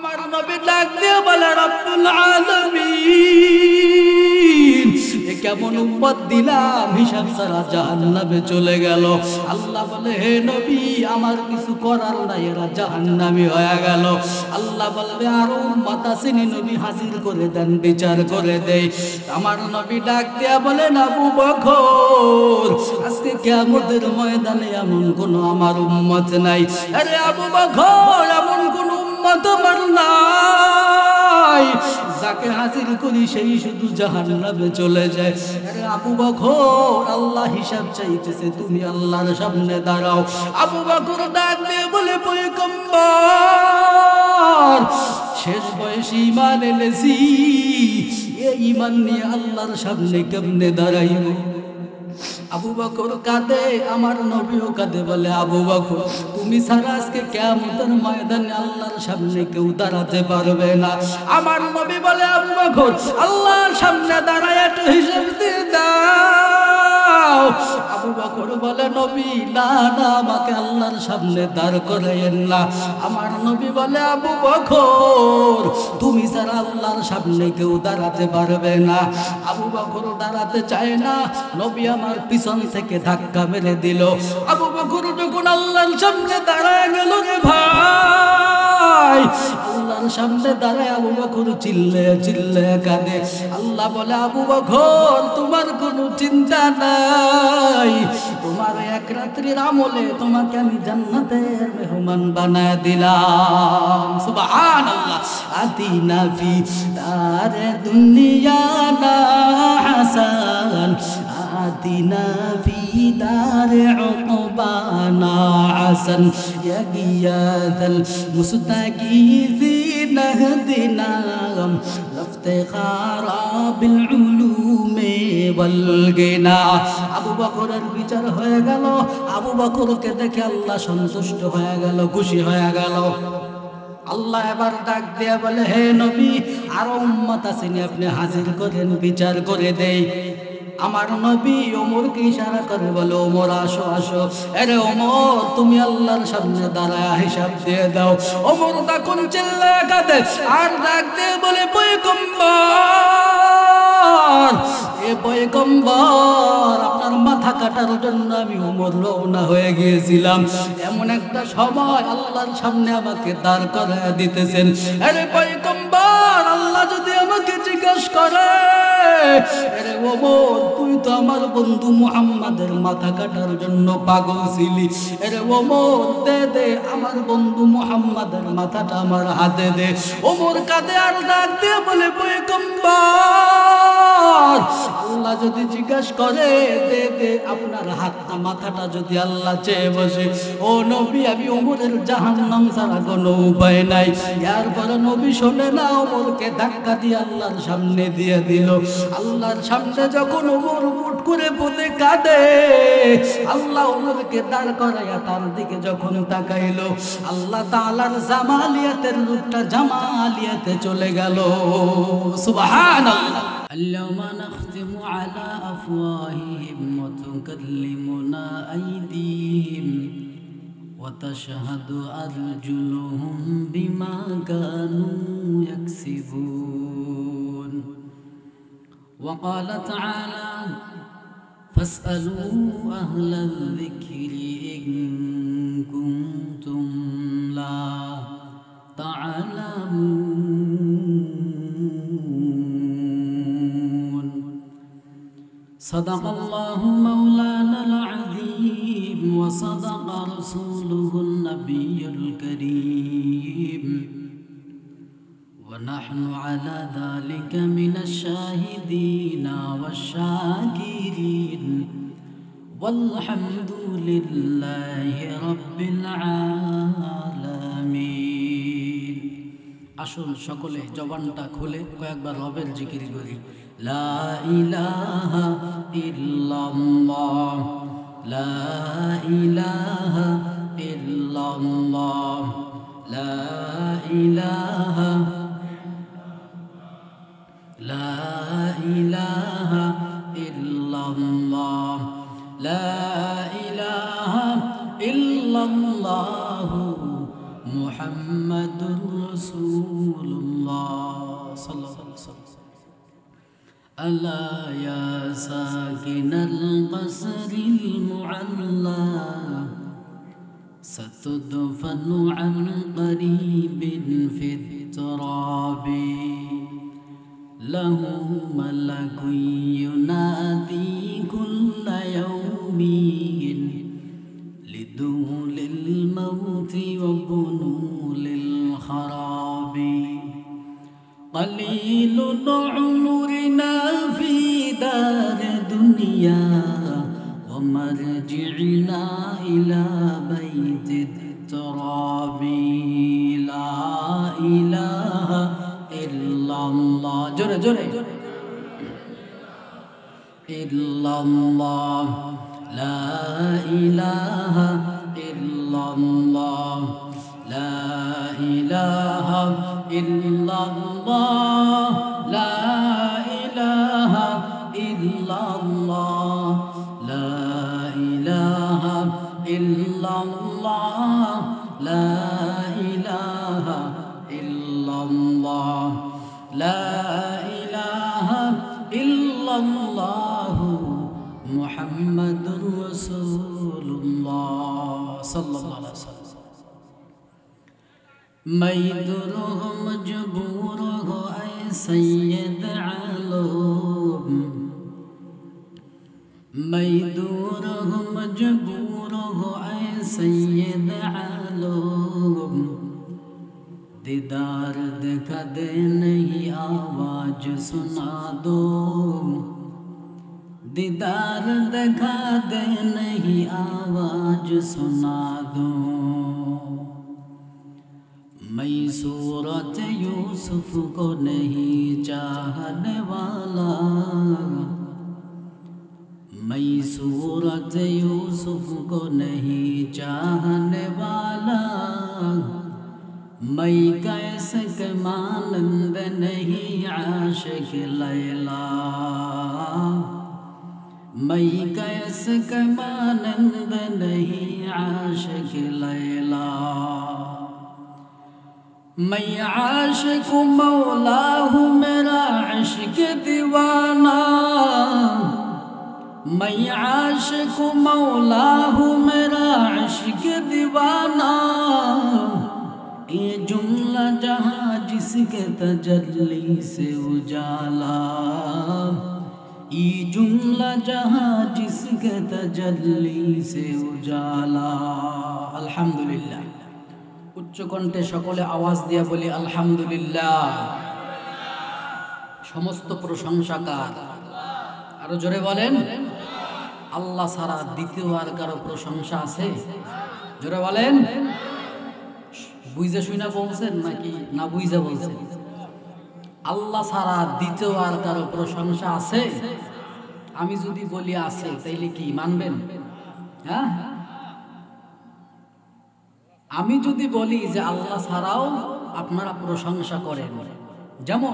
আমার নবী ডাক দিয়ে বলে রব্বুল আলামিন এ কেমন উম্মত দিলাম হিসাব ছাড়া জাহান্নামে চলে গেল। আল্লাহ বলে হে নবী আমার কিছু করার নাই, এরা জাহান্নামী হয়ে গেল। আল্লাহ বলবে আরো উম্মত আসেনি, নবী হাজির করে দেন, বিচার করে দেয়। আমার নবী ডাক দিয়া বলেন আবু বকর আজকে কিয়ামতের ময়দানে এমন কোন আমার উম্মত নাই। আরে আবু বকর এমন কোন উম্মত আমার নাই যাকে হাজির করি সেই শুধু জাহান্নামে চলে যায়। আরে আবু বকর আল্লাহ হিসাব চাইতেছে, তুমি আল্লাহর সামনে দাঁড়াও। আবু বকর ডাক দিয়ে বলে পয়গম্বর শেষ বয়সে ঈমান এনেছি, এই ঈমান নিয়ে আল্লাহর সামনে কেমনে দাঁড়াইব? আবু বকর কাঁদে, আমার নবীও কাঁদে, বলে আবু বকর তুমি ছাড়া আজকে কিয়ামতের ময়দানে আল্লাহর সামনে কেউ দাঁড়াতে পারবে না। আমার নবী বলে আবু বকর আল্লাহর সামনে দাঁড়ায় একটু হিসাব দিয়ে দাও। আবু বকর বলে নবী না না, আমাকে আল্লাহর সামনে দাঁড় করাইয়েন না। আমার নবী বলে আবু বকর তুমি ছাড়া আল্লাহর সামনে কেউ দাঁড়াতে পারবে না। আবু বকর দাঁড়াতে চায় না, নবী আমার পিছন থেকে ধাক্কা মেরে দিল। আবু বকর যখন আল্লাহর সামনে দাঁড়ায় গেল রে ভাই, আল্লাহর সামনে দাঁড়ায় আবু বকর চিল্লে চিল্লে কাঁদে। আল্লাহ বলে আবু বকর তোমার কোনো চিন্তা নাই, তোমার এক রাত্রির আমলে তোমাকে আমি জান্নাতের মেহমান বানায় দিলাম। সুবহানাল্লাহ। আতিনা ফি দারে দুনিয়া না হাসান, আতিনা ফি দারে উকবানা হাসান, ইয়া গিয়াদাল মুস্তাগীথিন ইহদিনা ইফতিখারা বিল উলুমি ওয়াল গিনা। আবু বকরের বিচার হয়ে গেল। আবু বকরকে দেখে আল্লাহ সন্তুষ্ট হয়ে গেল, খুশি হয়ে গেল। আল্লাহ এবার ডাক দিয়ে বলে হে নবী আরো উম্মত আসেনি, আপনি হাজির করেন, বিচার করে দেই। আমার নবী ওমরকে ইশারা করে বলে ওমর আসো আসো। আরে ওমর তুমি আল্লাহর সামনে দাঁড়ায় হিসাব দিয়ে দাও। ওমর তখন চিল্লায় কাঁদে আর ডাক দিয়ে বলে পয়গম্বর এ পয়গম্বর আপনার মাথা কাটার জন্য আমি ওমর রওনা হয়ে গিয়েছিলাম। এমন একটা সময় আল্লাহর সামনে আমাকে দাঁড় করায় দিতেছেন। আরে পয়গম্বর আল্লাহ যদি আমাকে জিজ্ঞাসা করে আরে ওমর তুই তো আমার বন্ধু মুহাম্মাদের মাথা কাটার জন্য পাগল ছিলি, আরে ওমর দে দে আমার বন্ধু মুহাম্মাদের মাথাটা আমার হাতে দে। ওমর কাঁদে আর ডাক দিয়ে বলে পয়গম্বর আল্লাহ যদি জিজ্ঞাসা করে দে দে আপনার হাতটা মাথাটা যদি আল্লাহ চেয়ে বসে, ও নবী আমি ওমরের জাহান্নাম ছাড়া কোনো উপায় নাই। এরপরে নবী শোনে না, ওমরকে ধাক্কা দিয়ে আল্লাহর সামনে দিয়ে দিল। আল্লাহর সামনে যখন ওমর উঠ করে পড়ে কাঁদে, আল্লাহ ওমরকে দাঁড় করাইয়া তার দিকে যখন তাকাইলো, আল্লাহ তাআলার জামালিয়াতের রূপটা জামালিয়াতে চলে গেল। সুবহানাল্লাহ। اليوم نختم على أفواههم وتكلمنا أيديهم وتشهد أرجلهم بما كانوا يكسبون. وقال تعالى فاسألوا أهل الذكر إن كنتم لا تعلمون. صدق الله مولانا العظيم وصدق رسوله النبي الكريم ونحن على ذلك من الشاهدين والشاكرين والحمد لله رب العالمين. আসুন সকলে জবানটা খুলে কয়েকবার রবের জিকির করি। লা ইলাহা ইল্লাল্লাহ, লা ইলাহা ইল্লাল্লাহ, লা ইলাহা, লা ইলাহা ইল্লাল্লাহ, লা ইলাহা ইল্লাল্লাহ মুহাম্মাদুর রাসূল। রাসূলুল্লাহ সাল্লাল্লাহু আলাইহি ওয়াসাল্লাম। আলা ইয়া সাকিনাল কসরিল মুআল্লা ستدفن عن قريب في التراب له ملك ينادي كل يوم لدول الموت وبنول الخراب قليل عمرنا في دار دنيا ومرجعنا إلى بيت التراب لا إله إلا الله جرى جرى إلا الله لا إله إلا الله لا إله إلا الله لا إله إلا الله لا إله إلا الله لا إله إلا الله لا إله إلا الله محمد رسول الله صلى الله عليه وسلم ميدره مجبوره أي سيد علوم ميدوره مجبوره أي سيد علوم दीदार दिखा दे नहीं आवाज सुना दो दीदार दिखा दे नहीं आवाज सुना दो मैं सूरत यूसुफ को नहीं चाहने वाला मैं सूरत यूसुफ को नहीं चाहने वाला मैं कैसे के मानंद नहीं आशिक लैला मैं कैसे के मानंद नहीं आशिक लैला मैं आशिक मौला हूँ मेरा इश्क दीवाना मैं आशिक मौला हूँ मेरा इश्क दीवाना ये जुमला जहाँ जिसके तजल्ली से उजाला ये जुमला जहाँ जिसके तजल्ली से उजाला अल्हम्दुलिल्लाह उच्च कण्ठे सकले आवाज दिया बोली अल्हम्दुलिल्लाह समस्त प्रशंसा कार आरो जोरे बोलेन আল্লাহ ছাড়া দ্বিতীয় আর কারো প্রশংসা আছে জোরে বলেন বুঝে শুনে বলছেন নাকি না বুঝে বলছেন আল্লাহ ছাড়া দ্বিতীয় আর কারো প্রশংসা আছে আমি যদি বলি আছে তাইলে কি মানবেন হ্যাঁ আমি যদি বলি যে আল্লাহ ছাড়াও আপনারা প্রশংসা করেন যেমন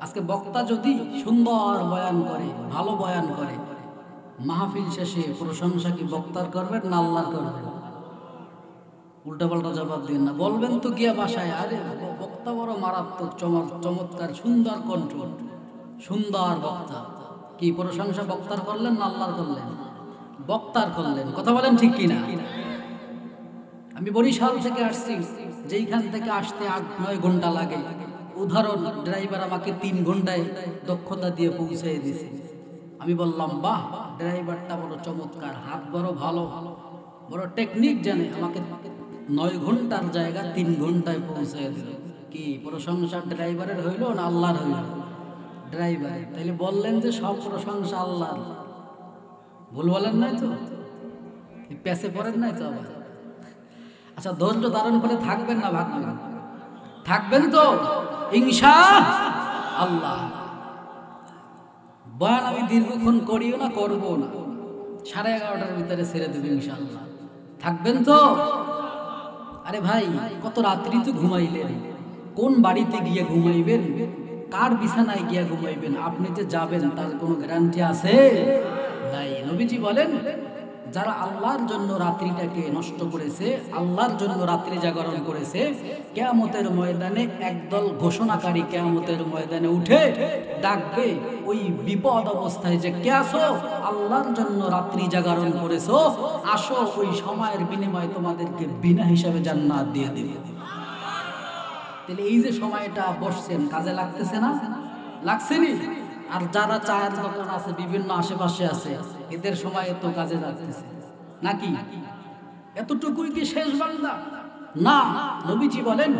আজকে বক্তা যদি সুন্দর বয়ান করে ভালো বয়ান করে মাহফিল শেষে প্রশংসা কি বক্তার করবেন না আল্লাহর করবেন উল্টা পাল্টা জবাব দিন না বলবেন তো গিয়া বাসায় আরে বক্তা বড় মারাত্মক চমৎকার সুন্দর কণ্ঠ সুন্দর বক্তা কি প্রশংসা বক্তার করলেন না আল্লাহর করলেন বক্তার করলেন কথা বলেন ঠিক কিনা আমি বরিশাল থেকে আসছি যেইখান থেকে আসতে ৮-৯ ঘন্টা লাগে উদাহরণ ড্রাইভার আমাকে ৩ ঘন্টায় দক্ষতা দিয়ে পৌঁছে দিয়েছে আমি বললাম বাহ ড্রাইভারটা বড় চমৎকার হাত বড় ভালো বড় টেকনিক জানে আমাকে ৯ ঘন্টার জায়গা ৩ ঘন্টায় পৌঁছে দিল কি প্রশংসা ড্রাইভারের হইল না আল্লাহর হইল ড্রাইভার তাইলে বললেন যে সব প্রশংসা আল্লাহর ভুল বলেন নাই তো পেছে পড়েন নাই তো আবার আচ্ছা ধৈর্য ধারণ করে থাকবেন না ভাববেন থাকবেন তো ইনশাআল্লাহ বয়ান আমি দীর্ঘক্ষণ করিও না করবো না 11:30টার ভিতরে ছেড়ে দেব ইনশাআল্লাহ থাকবেন তো আরে ভাই কত রাত্রি তো ঘুমাইলেন কোন বাড়িতে গিয়ে ঘুমাইবেন কার বিছানায় গিয়ে ঘুমাইবেন আপনি যে যাবেন তার কোনো গ্যারান্টি আছে নাই নবীজি বলেন যারা আল্লাহর জন্য রাত্রিটাকে নষ্ট করেছে, আল্লাহর জন্য রাত্রি জাগরণ করেছে, কিয়ামতের ময়দানে একদল ঘোষণাকারী কিয়ামতের ময়দানে উঠে ডাকবে ওই বিপদ অবস্থায় যে কে আসো, আল্লাহর জন্য রাত্রি জাগরণ করেছো, আসো ওই সময়ের বিনিময়ে তোমাদেরকে বিনা হিসাবে জান্নাত দিয়ে দেবে। তাহলে এই যে সময়টা বসছেন কাজে লাগতেছে না? লাগছে নি? আর যারা চায়ের দোকান আছে বিভিন্ন আশেপাশে আছে এদের সময় তো কাজে লাগতেছে নাকি? এতটুকুই কি শেষ বান্দা? না, নবীজি বলেন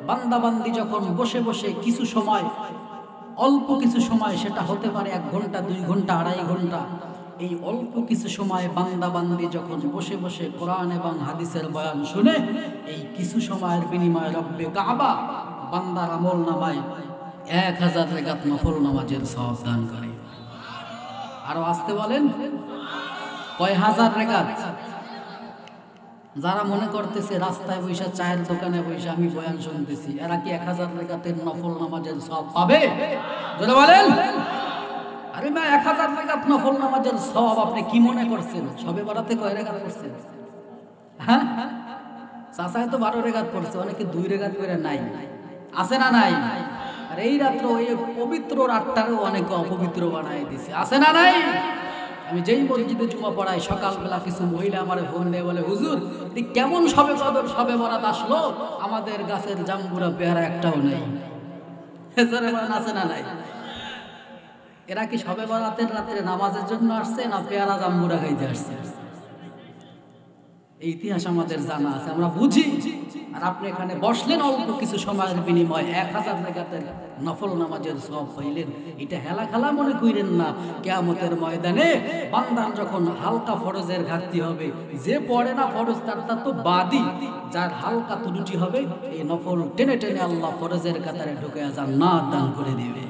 বান্দা বান্দি যখন বসে বসে কিছু সময়, অল্প কিছু সময়, সেটা হতে পারে 1 ঘন্টা 2 ঘন্টা 2.5 ঘন্টা, এই অল্প কিছু সময় বান্দা বান্দি যখন বসে বসে কোরআন এবং হাদিসের বয়ান শুনে, এই কিছু সময়ের বিনিময়ে রব্বে কাবা বান্দার আমল নামায় 1000 রাকাত নফল নামাজের সওয়াব দান করে। আরো আসতে বলেন, কয় হাজার রাকাত? যারা মনে করতেছে রাস্তায় বৈশা চায়ের দোকানে বৈশা আমি বয়ান শুনতেছি, এরা কি 1000 রাকাতের নফল নামাজের সওয়াব পাবে? জোরে বলেন। আরে মা, 1000 রাকাত নফল নামাজের সওয়াব আপনি কি মনে করছেন? সবে বরাতে কয় রাকাত পড়ছেন? হ্যাঁ, চাচায় তো 12 রাকাত পড়ছে, অনেকে 2 রাকাত করে নাই, আছে না নাই? আর এই রাত্র এই পবিত্র রাতটারও অনেকে অপবিত্র বানাই দিছে, আছে না নাই? আমি যেই মসজিদে জুমা পড়াই, সকালবেলা কিছু মহিলা আমার ফোন দিয়ে বলে, হুজুর কেমন সবে কদর সবে বরাত আসলো, আমাদের গাছের জাম্বুরা পেয়ারা একটাও নেই। আছে না নাই? এরা কি সবে বরাতের রাত্রে নামাজের জন্য আসছে না পেয়ারা জাম্বুরা খাইতে আসছে? এই ইতিহাস আমাদের জানা আছে, আমরা বুঝি। আর আপনি এখানে বসলেন অল্প কিছু সময়ের বিনিময়ে 1000 রাকাতের নফল নামাজের সওয়াব পাইলেন। এটা হেলা খেলা মনে করেন না। কিয়ামতের ময়দানে বান্দার যখন হালকা ফরজের ঘাটতি হবে, যে পড়ে না ফরজ তার তো বাদই, যার হালকা ত্রুটি হবে এই নফল টেনে টেনে আল্লাহ ফরজের কাতারে ঢুকে জান্নাত দান করে দিবে।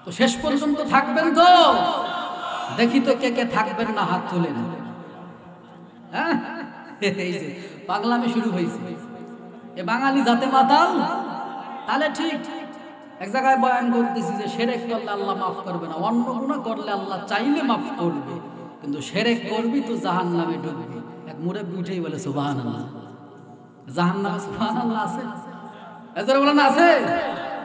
তো শেষ পর্যন্ত থাকবেন তো? দেখি তো কে কে থাকবেন না, হাত তুলেন। এই যে পাগলামি শুরু হয়েছে, এ বাঙালি জাতে মাতাল। তাহলে ঠিক এক জায়গায় বয়ান করতেছি যে শিরক করলে আল্লাহ মাফ করবে না, অন্য গুনাহ করলে আল্লাহ চাইলে মাফ করবে, কিন্তু শিরক করবি তো জাহান্নামে ঢুকবি। এক মুরব্বি উঠেই বলে সুবহানাল্লাহ, জাহান্নামে সুবহানাল্লাহ আছে? এজরা বলেন আছে?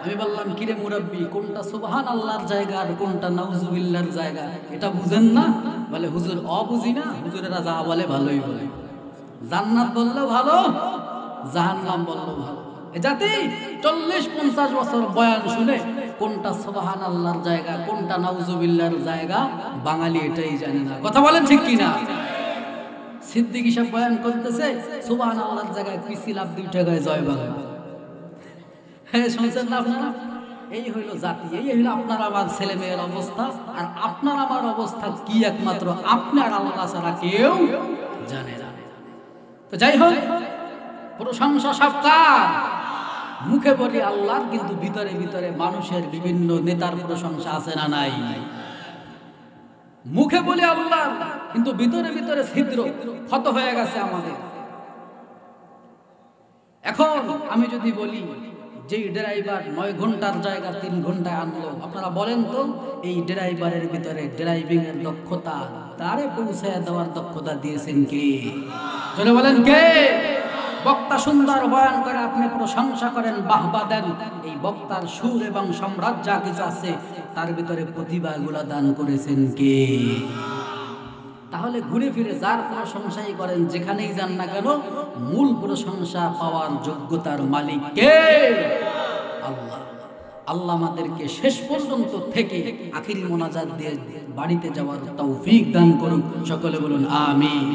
আমি বললাম কিরে মুরব্বি, কোনটা সুবহানাল্লাহর জায়গা আর কোনটা নাউজুবিল্লাহর জায়গা এটা বুঝেন না? বলে হুজুর অবুঝি না, হুজুরেরা যা বলে ভালোই বলে, জান্নাত বললেও ভালো, জাহান্নাম বললেও ভালো। এ জাতি 40-50 বছর বয়ান শুনে কোনটা সুবহানাল্লাহর জায়গা কোনটা নাউজুবিল্লাহর জায়গা বাঙালি এটাই জানে না। কথা বলেন ঠিক কিনা? সিদ্দিকী সাহেব বয়ান করতেছে সুবহানাল্লাহর জায়গায় পিছিল আপ 2 টাকায় জয় বাংলা। হ্যাঁ, শুনছেন না আপনারা? এই হইল জাতি, এই হইল আপনার আমার ছেলে মেয়ের অবস্থা। আর আপনার আমার অবস্থা কি একমাত্র আপনার আল্লাহ ছাড়া কেউ জানে না। তো যাই হোক, প্রশংসা সব কার? মুখে বলি আল্লাহর, কিন্তু ভিতরে ভিতরে মানুষের বিভিন্ন নেতার প্রশংসা আছে না নাই? মুখে বলি আল্লাহ, কিন্তু ভিতরে ভিতরে ছিদ্র ক্ষত হয়ে গেছে আমাদের। এখন আমি যদি বলি যে ড্রাইভার 9 ঘন্টার জায়গা 3 ঘন্টায় আনলো, আপনারা বলেন তো এই ড্রাইভারের ভিতরে ড্রাইভিং এর দক্ষতা, তারে পৌঁছায় দেওয়ার দক্ষতা দিয়েছেন কে? জোরে বলেন কে? বক্তা সুন্দর বয়ান করে, আপনি প্রশংসা করেন, বাহবা দেন, এই বক্তার সুর এবং সাম্রাজ্য কিছু আছে, তার ভিতরে প্রতিভাগুলা দান করেছেন কে? তাহলে ঘুরে ফিরে যার প্রশংসাই করেন, যেখানেই যান না কেন, মূল প্রশংসা পাওয়ার যোগ্যতার মালিক কে? আল্লাহ। আল্লাহ আমাদেরকে শেষ পর্যন্ত থেকে আখিরি মোনাজাত দিয়ে বাড়িতে যাওয়ার তৌফিক দান করুন। সকলে বলুন আমিন।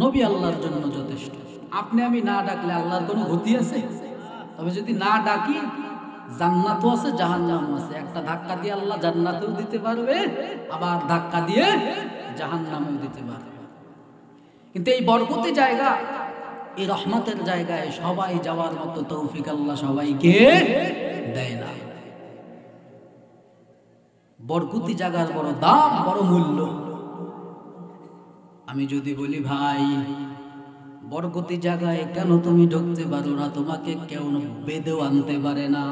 নবী আল্লাহর জন্য যথেষ্ট। আপনি আমি না ডাকলে আল্লাহর কোনো গতি আছে? তবে যদি না ডাকি, জান্নাতও আছে জাহান্নামও আছে। একটা ধাক্কা দিয়ে আল্লাহ জান্নাতেও দিতে পারবে, আবার ধাক্কা দিয়ে জাহান্নামেও দিতে পারবে। কিন্তু এই বরকতি জায়গা, এই রহমতের জায়গায় সবাই যাওয়ার মতো তৌফিক আল্লাহ সবাইকে দেয় না। বরকতি জায়গার বড় দাম, বড় মূল্য। আমি যদি বলি ভাই বরকতি জায়গায় কেন তুমি ঢুকতে পারো না, তোমাকে কেউ বেঁধেও আনতে পারে না,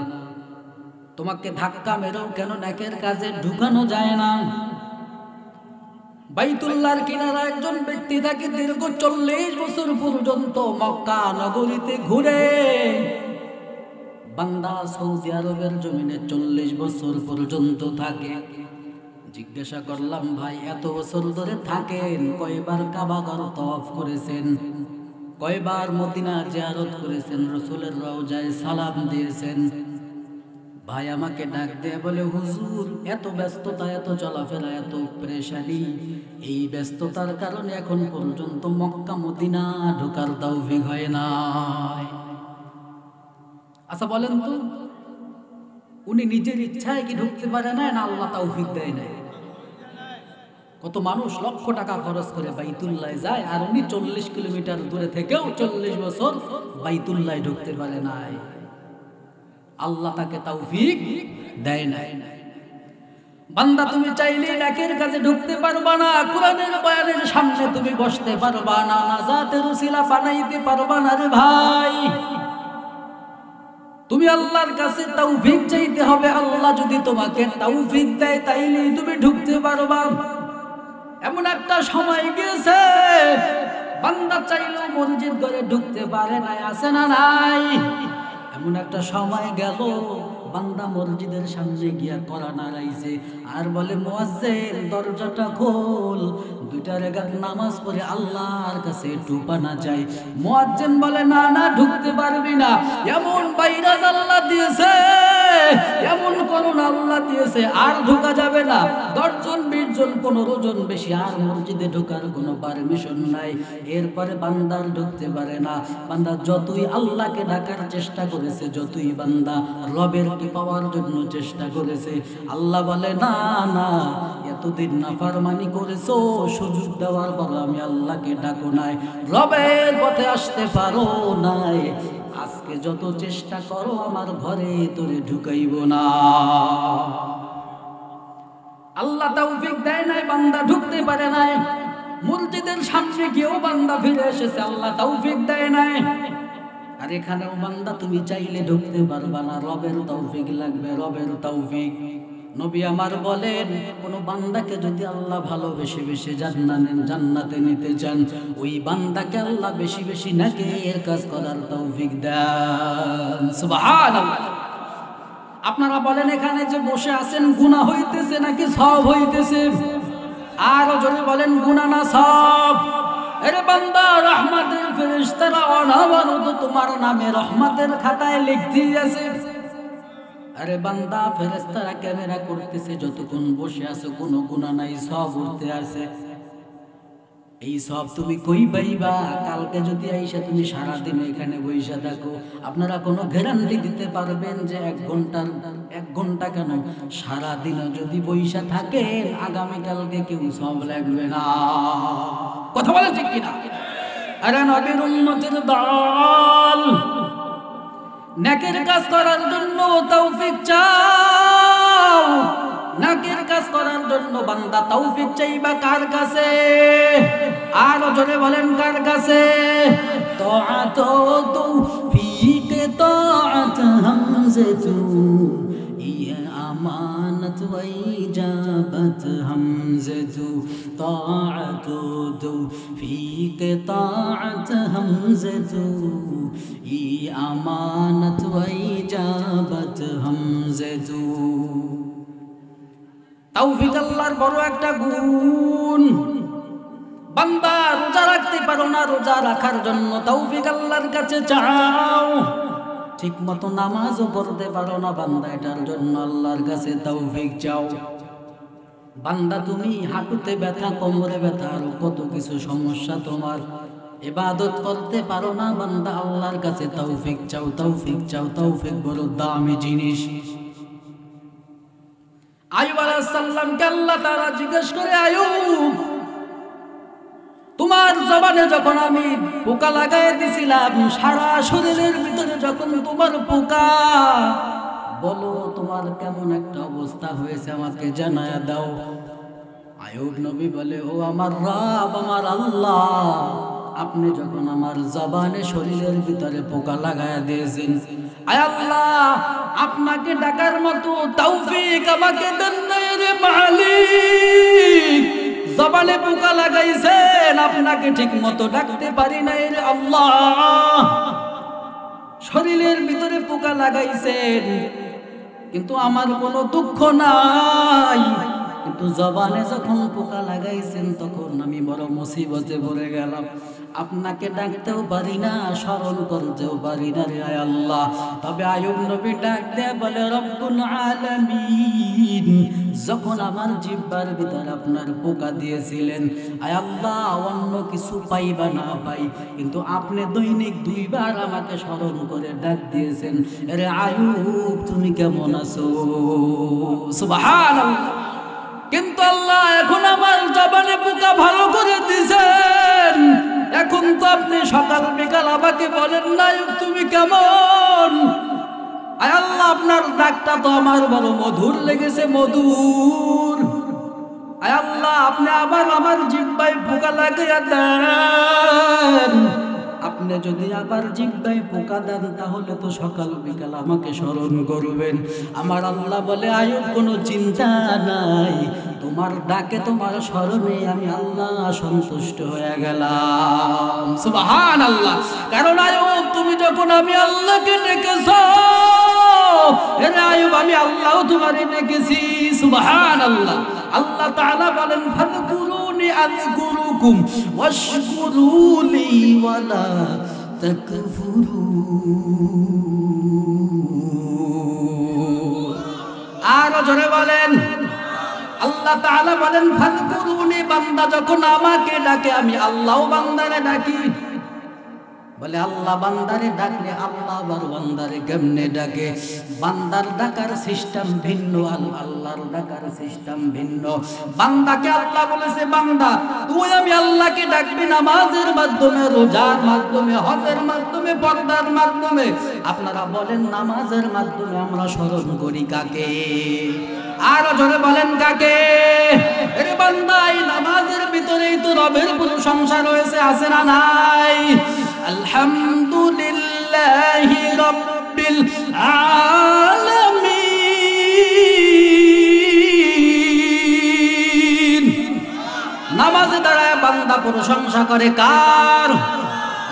তোমাকে ধাক্কা মেরেও কেন নেকের কাজে ঢুকানো যায় না, বাইতুল্লাহর কিনারা একজন ব্যক্তি তাকে দীর্ঘ 40 বছর পর্যন্ত মক্কা নগরীতে ঘুরে। বান্দা সৌদি আরবের জমিনে 40 বছর পর্যন্ত থাকে। জিজ্ঞাসা করলাম, ভাই এত বছর ধরে থাকেন, কয়বার কাবা ঘর তওয়াফ করেছেন, কয়বার মদিনা জিয়ারত করেছেন, রাসূলের রওজায় সালাম দিয়েছেন? ভাই আমাকে ডাক দিয়ে বলে, হুজুর এত ব্যস্ততা, এত চলাফেরা, এত পেরেশানি, এই ব্যস্ততার কারণে এখন পর্যন্ত মক্কা মদিনা ঢোকার তৌফিক হয় নাই। আচ্ছা বলেন তো, উনি নিজের ইচ্ছায় কি ঢুকতে পারে না, না আল্লাহ তৌফিক দেয় নাই? কত মানুষ লক্ষ টাকা খরচ করে বাইতুল্লাহ যায়, আর উনি 40 কিলোমিটার দূরে থেকেও 40 বছর বাইতুল্লাহ ঢুকতে পারে নাই। আল্লাহ তাকে তৌফিক দেয় নাই। বান্দা তুমি চাইলে নেকের কাছে ঢুকতে পারবা না, কোরআনের বয়ানের সামনে তুমি বসতে পারবা না, নাজাতের উসিলা বানাইতে পারবা না রে ভাই। তুমি আল্লাহর কাছে তৌফিক চাইতে হবে। আল্লাহ যদি তোমাকে তৌফিক দেয় তাইলে তুমি ঢুকতে পারবা। এমন একটা সময় গিয়েছে বান্দা চাইলেও মসজিদ ঘরে ঢুকতে পারে নাই, আছে না নাই? এমন একটা সময় গেল বান্দা মসজিদের সামনে গিয়া করা নাড়াইছে আর বলে, মুয়াজ্জিন দরজাটা খোল, 2 রাকাত নামাজ পড়ে আল্লাহর কাছে একটু পানা চাই। মুয়াজ্জিন বলে, না না ঢুকতে পারবি না। এমন বাইরাজ আল্লাহ দিয়েছে, এমন করুণা আল্লাহ দিয়েছে, আর ঢোকা যাবে না। 10 জন 20 জন 15 জন বেশি আর মসজিদে ঢোকার কোনো পারমিশন নাই। এরপরে বান্দার ঢুকতে পারে না। বান্দা যতই আল্লাহকে ডাকার চেষ্টা করেছে, যতই বান্দা রবের কি পাওয়ার জন্য চেষ্টা করেছে, আল্লাহ বলে, না না এতদিন নাফরমানি করেছো, সুযোগ দেওয়ার পর আমি আল্লাহকে ডাকো নাই, রবের পথে আসতে পারো নাই, আজকে যত চেষ্টা করো আমার ঘরে তোরে ঢুকাইব না। আল্লাহ তৌফিক দেয় নাই, বান্দা ঢুকতে পারে নাই। মসজিদের সামনে গিয়েও বান্দা ফিরে এসেছে, আল্লাহ তৌফিক দেয় নাই। আর এখানেও বান্দা তুমি চাইলে ঢুকতে পারবা না, রবের তৌফিক লাগবে, রবের তৌফিক। নবী আমার বলেন, কোন বান্দাকে যদি আল্লাহ ভালোবেসে বেশি জান্নাতে নিতে চান, ওই বান্দাকে আল্লাহ বেশি বেশি নেকের কাজ করার তৌফিক দেন। সুবহানাল্লাহ। আপনারা বলেন, এখানে যে বসে আছেন গুনাহ হইতেছে নাকি সওয়াব হইতেছে? আরো জোরে বলেন, গুনাহ না সওয়াব? আরে বান্দা, রহমতের ফেরেশতারা অনবরত তোমার নামে রহমতের খাতায় লিখতেই আছে। আরে বান্দা, ফেরেশতারা ক্যামেরা করতেছে, যতক্ষণ বসে আছো কোনো গুনাহ নাই, সওয়াব উঠতে আছে। এই সব তুমি কই পাইবা? কালকে যদি আইসা তুমি সারা দিন এখানে বইসা থাকো, আপনারা কোনো গ্যারান্টি দিতে পারবেন যে 1 ঘন্টা কেন সারা দিন যদি বইসা থাকেন, আগামীকালকে কেউ সব লাগবে না? কথা বলে ঠিক কিনা? আরে নবীর উম্মতের দল, নেকের কাজ করার জন্য তৌফিক চাও। নেকের কাজ করার জন্য বান্দা তৌফিক চাইবা কার কাছে? আরো জোরে বলেন, কার কাছে? তাআত তৌফিক তাআত হামজাতু ইয়া আমানত ওয়া ইজাবাত হামজাতু। তাআত তৌফিক তাআত হামজাতু ইয়া আমানত ওয়া ইজাবাত হামজাতু। তৌফিক আল্লাহর বড় একটা গুণ। বান্দা রোজা রাখতে পারো না, রোজা রাখার জন্য তৌফিক আল্লাহর কাছে চাও। ঠিক মতো নামাজও পড়তে পারো না, বান্দা এটার জন্য আল্লাহর কাছে তৌফিক চাও। বান্দা তুমি হাঁটুতে ব্যথা, কোমরে ব্যথা, আর কত কিছু সমস্যা তোমার, ইবাদত করতে পারো না, বান্দা আল্লাহর কাছে তৌফিক চাও, তৌফিক চাও। তৌফিক বড় দামি জিনিস। আইয়ুব আলাইহিস সালামকে আল্লাহ তাআলা জিজ্ঞেস করে, আইয়ুব তোমার জবানে যখন আমি পোকা লাগাই দিছিলাম, সারা শরীরের ভিতরে যখন তোমার পোকা, বলো তোমার কেমন একটা অবস্থা হয়েছে আমাকে জানায়া দাও। আইয়ুব নবী বলে, ও আমার রব, আমার আল্লাহ, আপনি যখন আমার জবানে শরীরের ভিতরে পোকা লাগায়া দিয়েছেন, আয় আল্লাহ আপনাকে ডাকার মতো তৌফিক আমাকে দেন না রে মালিক। জবানে পোকা লাগাইছেন, আপনাকে ঠিক মতো ডাকতে পারি নাই রে আল্লাহ। শরীরের ভিতরে পোকা লাগাইছেন, কিন্তু আমার কোনো দুঃখ নাই, কিন্তু জবানে যখন পোকা লাগাইছেন তখন আমি বড় মুসিবতে পড়ে গেলাম। আপনাকে ডাকতেও পারি না, স্মরণ করতেও পারি না রে আল্লাহ। তবে আইয়ুব নবী ডাক দেয়া বলে, রব্বুল আলামিন, যখন আমার জিহ্বার ভিতরে আপনার পোকা দিয়েছিলেন, আয় আল্লাহ, অন্য কিছু পাই বা না পাই, কিন্তু আপনি দৈনিক 2 বার আমাকে স্মরণ করে ডাক দিয়েছেন, আরে আইয়ুব তুমি কেমন আছো? সুবহানাল্লাহ। কিন্তু আল্লাহ এখন আমার জবানে পোকা ভালো করে দিয়েছেন। এখন তো আপনি সকাল বিকাল আমাকে বলেন না তুমি কেমন। আয় আল্লাহ, আপনার ডাকটা তো আমার বড় মধুর লেগেছে, মধুর। আয় আল্লাহ, আপনি আবার আমার জিহ্বায় পোকা লাগিয়ে দেন। আপনি যদি আবার জিহ্বায় পোকা দেন তাহলে তো সকাল বিকাল আমাকে স্মরণ করবেন। আমার আল্লাহ বলে, আইয়ুব কোনো চিন্তা নাই, তোমার ডাকে তোমার স্মরণে আমি আল্লাহ সন্তুষ্ট হয়ে গেলাম। সুবহানাল্লাহ। কারণ আইয়ুব, তুমি যখন আমি আল্লাহকে ডেকেছো, এরে আইয়ুব আমি আল্লাহও তোমারে ডেকেছি। সুবহানাল্লাহ। আল্লাহ তাআলা বলেন, ফাযকুরুনি আযকুরুকুম ওয়াশকুরুলি ওয়ালা তাকফুরুন। আর জোরে বলেন। আল্লাহ তাআলা বলেন, ফাযকুরুনি, বান্দা যখন আমাকে ডাকে আমি আল্লাহও বান্দারে ডাকি। বলে আল্লাহ বান্দারে ডাকলে আল্লাহ আবার বান্দারে কেমনে ডাকে? বান্দার ডাকার সিস্টেম ভিন্ন, আল্লাহর ডাকার সিস্টেম ভিন্ন। বান্দাকে আল্লাহ বলেছে, বান্দা তুই আমি আল্লাহকে ডাকবি নামাজের মাধ্যমে, রোজার মাধ্যমে, হজের মাধ্যমে, পর্দার মাধ্যমে। আপনারা বলেন নামাজের মাধ্যমে আমরা স্মরণ করি কাকে? আর জোরে বলেন কাকে? আরে বান্দা, এই নামাজের ভিতরেই তো রবের প্রশংসা রয়েছে, আছে না নাই? আলহামদুলিল্লাহি রাব্বিল আলামিন। নামাজে দাঁড়ায় বান্দা প্রশংসা করে কার?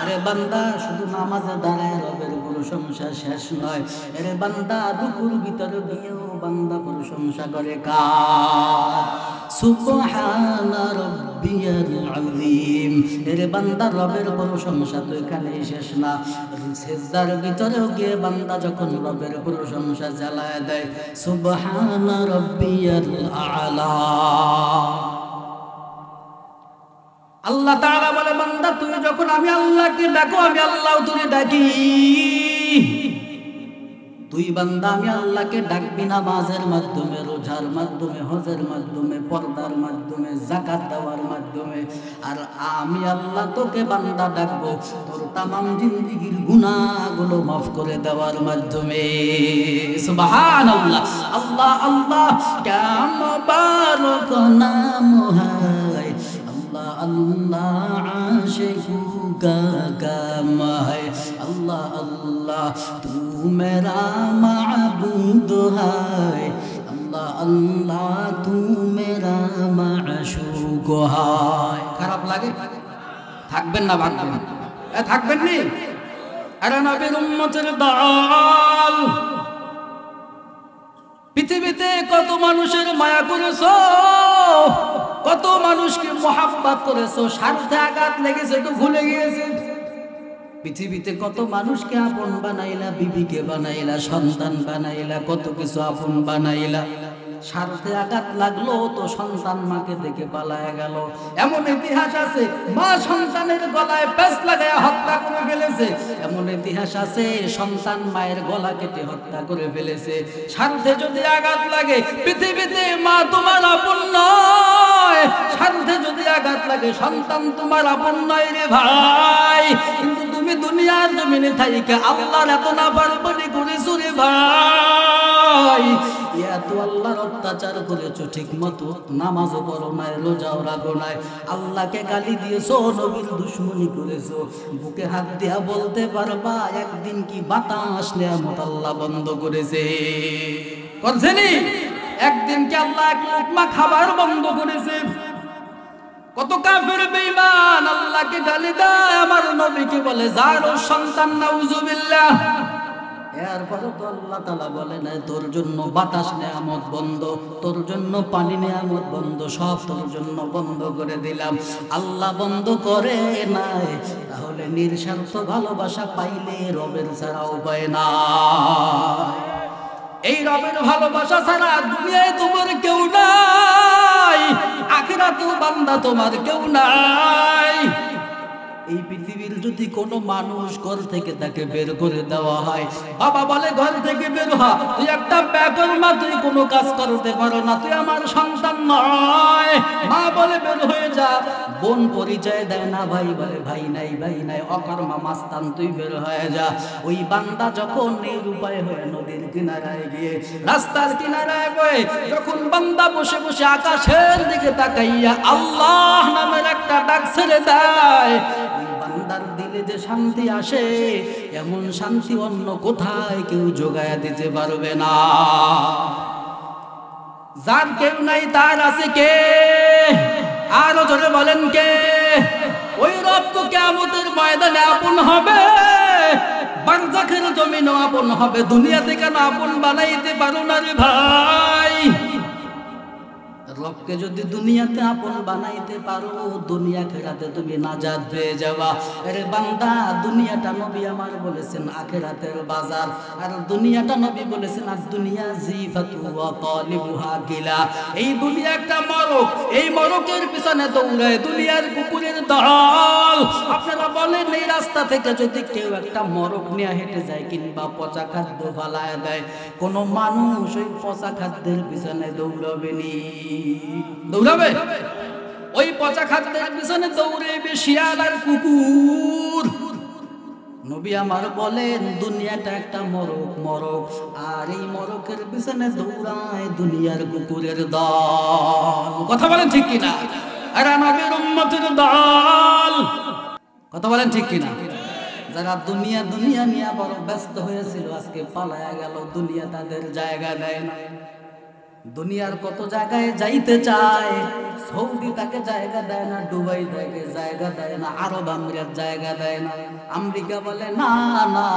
আরে বান্দা, শুধু নামাজে দাঁড়ায় রবের প্রশংসা শেষ নয়, আরে বান্দা রুকুর ভিতরে গিয়েও বান্দা প্রশংসা করে কার? সুবহানা রাব্বিয়াল আযীম। আরে বান্দা রবের প্রশংসা তো এখানেই শেষ না, সিজদার ভিতরেও গিয়ে বান্দা যখন রবের প্রশংসা চালায় দেয়, সুবহানা রাব্বিয়াল আ'লা। আল্লাহ তাআলা বলে, বান্দা তুমি যখন আমি আল্লাহকে ডাকো আমি আল্লাহও তোরে ডাকি। তুই বান্দা আমি আল্লাহকে ডাকবি নামাজের মাধ্যমে, রোজার মাধ্যমে, হজের মাধ্যমে, পর্দার মাধ্যমে, যাকাত দেওয়ার মাধ্যমে। আর আমি আল্লাহ তোকে বান্দা ডাকবো তোর তামাম জিন্দেগীর গুনাহগুলো মাফ করে দেওয়ার মাধ্যমে। সুবহানাল্লাহ। আল্লাহ আল্লাহ ক্যা মুবারক নাম হায়, अल्लाह अल्लाह आशिक़ों का काम है, अल्लाह अल्लाह तू मेरा माबूद है, अल्लाह अल्लाह तू मेरा माशूक़ है। খারাপ লাগে? থাকবেন না ভাগবেন? থাকবেন নি? আরে নবীর উম্মতের দল, পৃথিবীতে কত মানুষের মায়া করেছো, কত মানুষকে মোহাব্বত করেছো, স্বার্থে আঘাত লেগেছে তো ভুলে গিয়েছে। পৃথিবীতে কত মানুষকে আপন বানাইলা, বিবিকে বানাইলা, সন্তান বানাইলা, কত কিছু আপন বানাইলা, স্বার্থে আঘাত লাগলো তো সন্তান মাকে দেখে পালায়া গেল। এমন ইতিহাস আছে মা সন্তানের গলায় পেঁচ লাগায় হত্যা করে ফেলেছে, এমন ইতিহাস আছে সন্তান মায়ের গলা কেটে হত্যা করে ফেলেছে। স্বার্থে যদি আঘাত লাগে পৃথিবীতে মা তোমার আপন নয়, স্বার্থে যদি আঘাত লাগে সন্তান তোমার আপন নয় রে ভাই। কিন্তু তুমি দুনিয়ার জমিনে থাইকে আল্লাহর এত না বারবারি করেছো রে ভাই, এত আল্লাহর অত্যাচার করেছো, ঠিক মতো নামাজও পড়ো নাই, রোজাও রাখো নাই, আল্লাহকে গালি দিয়েছো, নবীর দুশমনি করেছো। বুকে হাত দিয়া বলতে পারবা একদিন কি বাতাস নেয়ামত আল্লাহ বন্ধ করেছে? করছেনি? একদিন কি আল্লাহ এক লোকমা খাবার বন্ধ করেছে? কত কাফের বেঈমান আল্লাহকে গালি দেয়, আমার নবীকে বলে যারও সন্তান, নাউজুবিল্লাহ। এরপর তো আল্লাহ তাআলা বলে না তোর জন্য বাতাস নেয়ামত বন্ধ, তোর জন্য পানি নেয়ামত বন্ধ, সব তোর জন্য বন্ধ করে দিলাম। আল্লাহ বন্ধ করে নাই, তাহলে নিঃস্বার্থ ভালোবাসা পাইলে রবের ছাড়া উপায় না। এই রবের ভালোবাসা ছাড়া দুনিয়ায় তোমার কেউ নাই, আখিরাতেও বান্দা তোমার কেউ নাই। এই পৃথিবীর যদি কোনো মানুষ ঘর থেকে তাকে বের করে দেওয়া হয়, বাবা বলে ঘর থেকে বের হ, তুই একটা বেকর্মা, তুই কোনো কাজ করতে পারো না, তুই আমার সন্তান নয়। মা বলে বের হয়ে যা, বোন পরিচয় দেয় না, ভাই বলে ভাই নাই, ভাই নাই, অকর্মা মাস্তান, তুই বের হয়ে যা। ওই বান্দা যখন নিরুপায় হয়ে নদীর কিনারায় গিয়ে, রাস্তার কিনারায় বয়ে, যখন বান্দা বসে বসে আকাশের দিকে তাকাইয়া আল্লাহ নামের একটা ডাক ছেড়ে দেয়, বান্দার দিলে যে শান্তি আসে, এমন শান্তি অন্য কোথায় কেউ যোগায়া দিতে পারবে না। যার কেউ নাই তার আছে কে? আরো জোরে বলেন কে? ওই রব তো কিয়ামতের ময়দানে আপন হবে, বারজাখের জমিনও আপন হবে। দুনিয়াতে কেন আপন বানাইতে পারো না রে ভাই? রবকে যদি দুনিয়াতে আপন বানাইতে পারো, দুনিয়া খেরাতে তুমি নাজাত পেয়ে যাবা। আরে বান্দা, দুনিয়াটা নবী আমার বলেছেন আখিরাতের বাজার, আর দুনিয়াটা নবী বলেছেন আর দুনিয়া জিফাতু ওয়া তালিবুহা কিলা। এই দুনিয়া একটা মরক, এই মরকের পিছনে দৌড়ায় দুনিয়ার কুকুরের দল। আপনারা বলেন এই রাস্তা থেকে যদি কেউ একটা মরক নিয়ে হেঁটে যায় কিংবা পচা খাদ্য ফালায় দেয়, কোন মানুষ ওই পচা খাদ্যের পিছনে দৌড়াবে নি? দৌড়াবে? ওই পচা খাদ্যের পিছনে দৌড়াবে শিয়াল আর কুকুর। নবী আমার বলেন দুনিয়াটা একটা মরক, মরক, আর এই মরকের পিছনে দৌড়ায় দুনিয়ার কুকুরের দল। কথা বলেন ঠিক কিনা? এরা নবীর উম্মতের দল। কথা বলেন ঠিক কিনা? যারা দুনিয়া দুনিয়া নিয়ে বড় ব্যস্ত হয়েছিল, আজকে পালায়া গেল, দুনিয়া তাদের জায়গা দেয় না। দুনিয়ার কত জায়গায় যাইতে চায়, সৌদি তাকে জায়গা দেয় না, দুবাই তাকে জায়গা দেয় না, আরব আমিরাত জায়গা দেয় না। আমেরিকা বলে না না,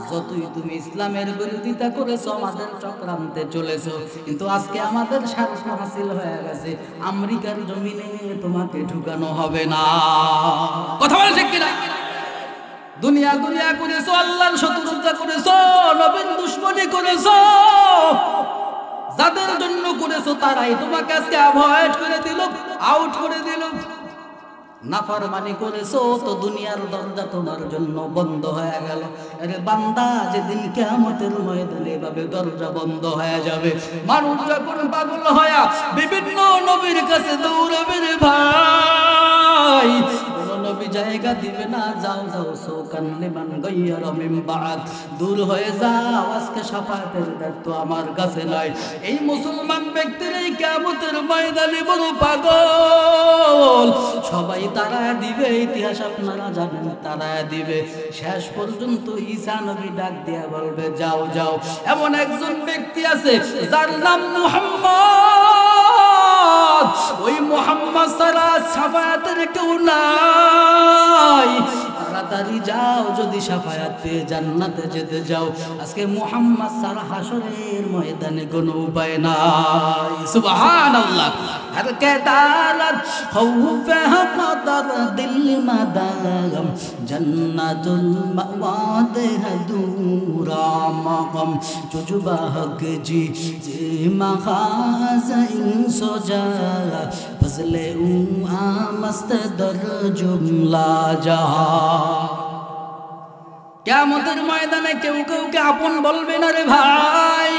যতই তুমি ইসলামের বিরোধিতা করেছো, আমাদের চক্রান্তে চলেছো, কিন্তু আজকে আমাদের স্বার্থ হাসিল হয়ে গেছে, আমেরিকার জমিনে তোমাকে ঢুকানো হবে না। কথা বলে ঠিক কিনা? দুনিয়া দুনিয়া করেছো, আল্লাহর শত্রুতা করেছো, নবীর দুশমনী করেছো, যাদের জন্য করেছো তারাই তোমাকে আজকে অ্যাভয়েড করে দিল, আউট করে দিল। নাফরমানি করেছো তো দুনিয়ার দরজা তোমার জন্য বন্ধ হয়ে গেল। আরে বান্দা, যেদিন কিয়ামতের ময়দানে এভাবে দরজা বন্ধ হয়ে যাবে, মানুষ যখন পাগল হয়ে বিভিন্ন নবীর কাছে দৌড়াবে রে ভাই, নবী জায়গা দিবে না। যাও যাও সৌকান লিমান গায়্যারা মিন বাদ, দূর হয়ে যাও, আজকে শাফায়াতের দায়িত্ব আমার কাছে নাই। এই মুসলমান ব্যক্তির এই কিয়ামতের ময়দানে বড় পাগল, সবাই তারা দিবে, ইতিহাস আপনারা জানেন, তারা দিবে। শেষ পর্যন্ত ঈসা নবী ডাক দিয়া বলবে যাও যাও। এমন একজন ব্যক্তি আছে যার নাম মুহাম্মদ, ওই মুহাম্মদ ছাড়া শাফায়াতের কেউ নাই। তাড়াতাড়ি যাও, যদি শাফায়াত পেয়ে জান্নাতে যেতে যাও। আজকে মুহাম্মদ ছাড়া হাসরের ময়দানে কোনো উপায় নাই। সুবহানাল্লাহ। हर के दालत खौफ है कदर दिल मदाम, जन्नतुल मवाद है दूरा मक़म, जुजुबा हक जी जे मखाज इन सोजा, फजले उ आमस्त दर जुमला जहा। কিয়ামতের ময়দানে কেউ কেউকে আপন বলবে না রে ভাই।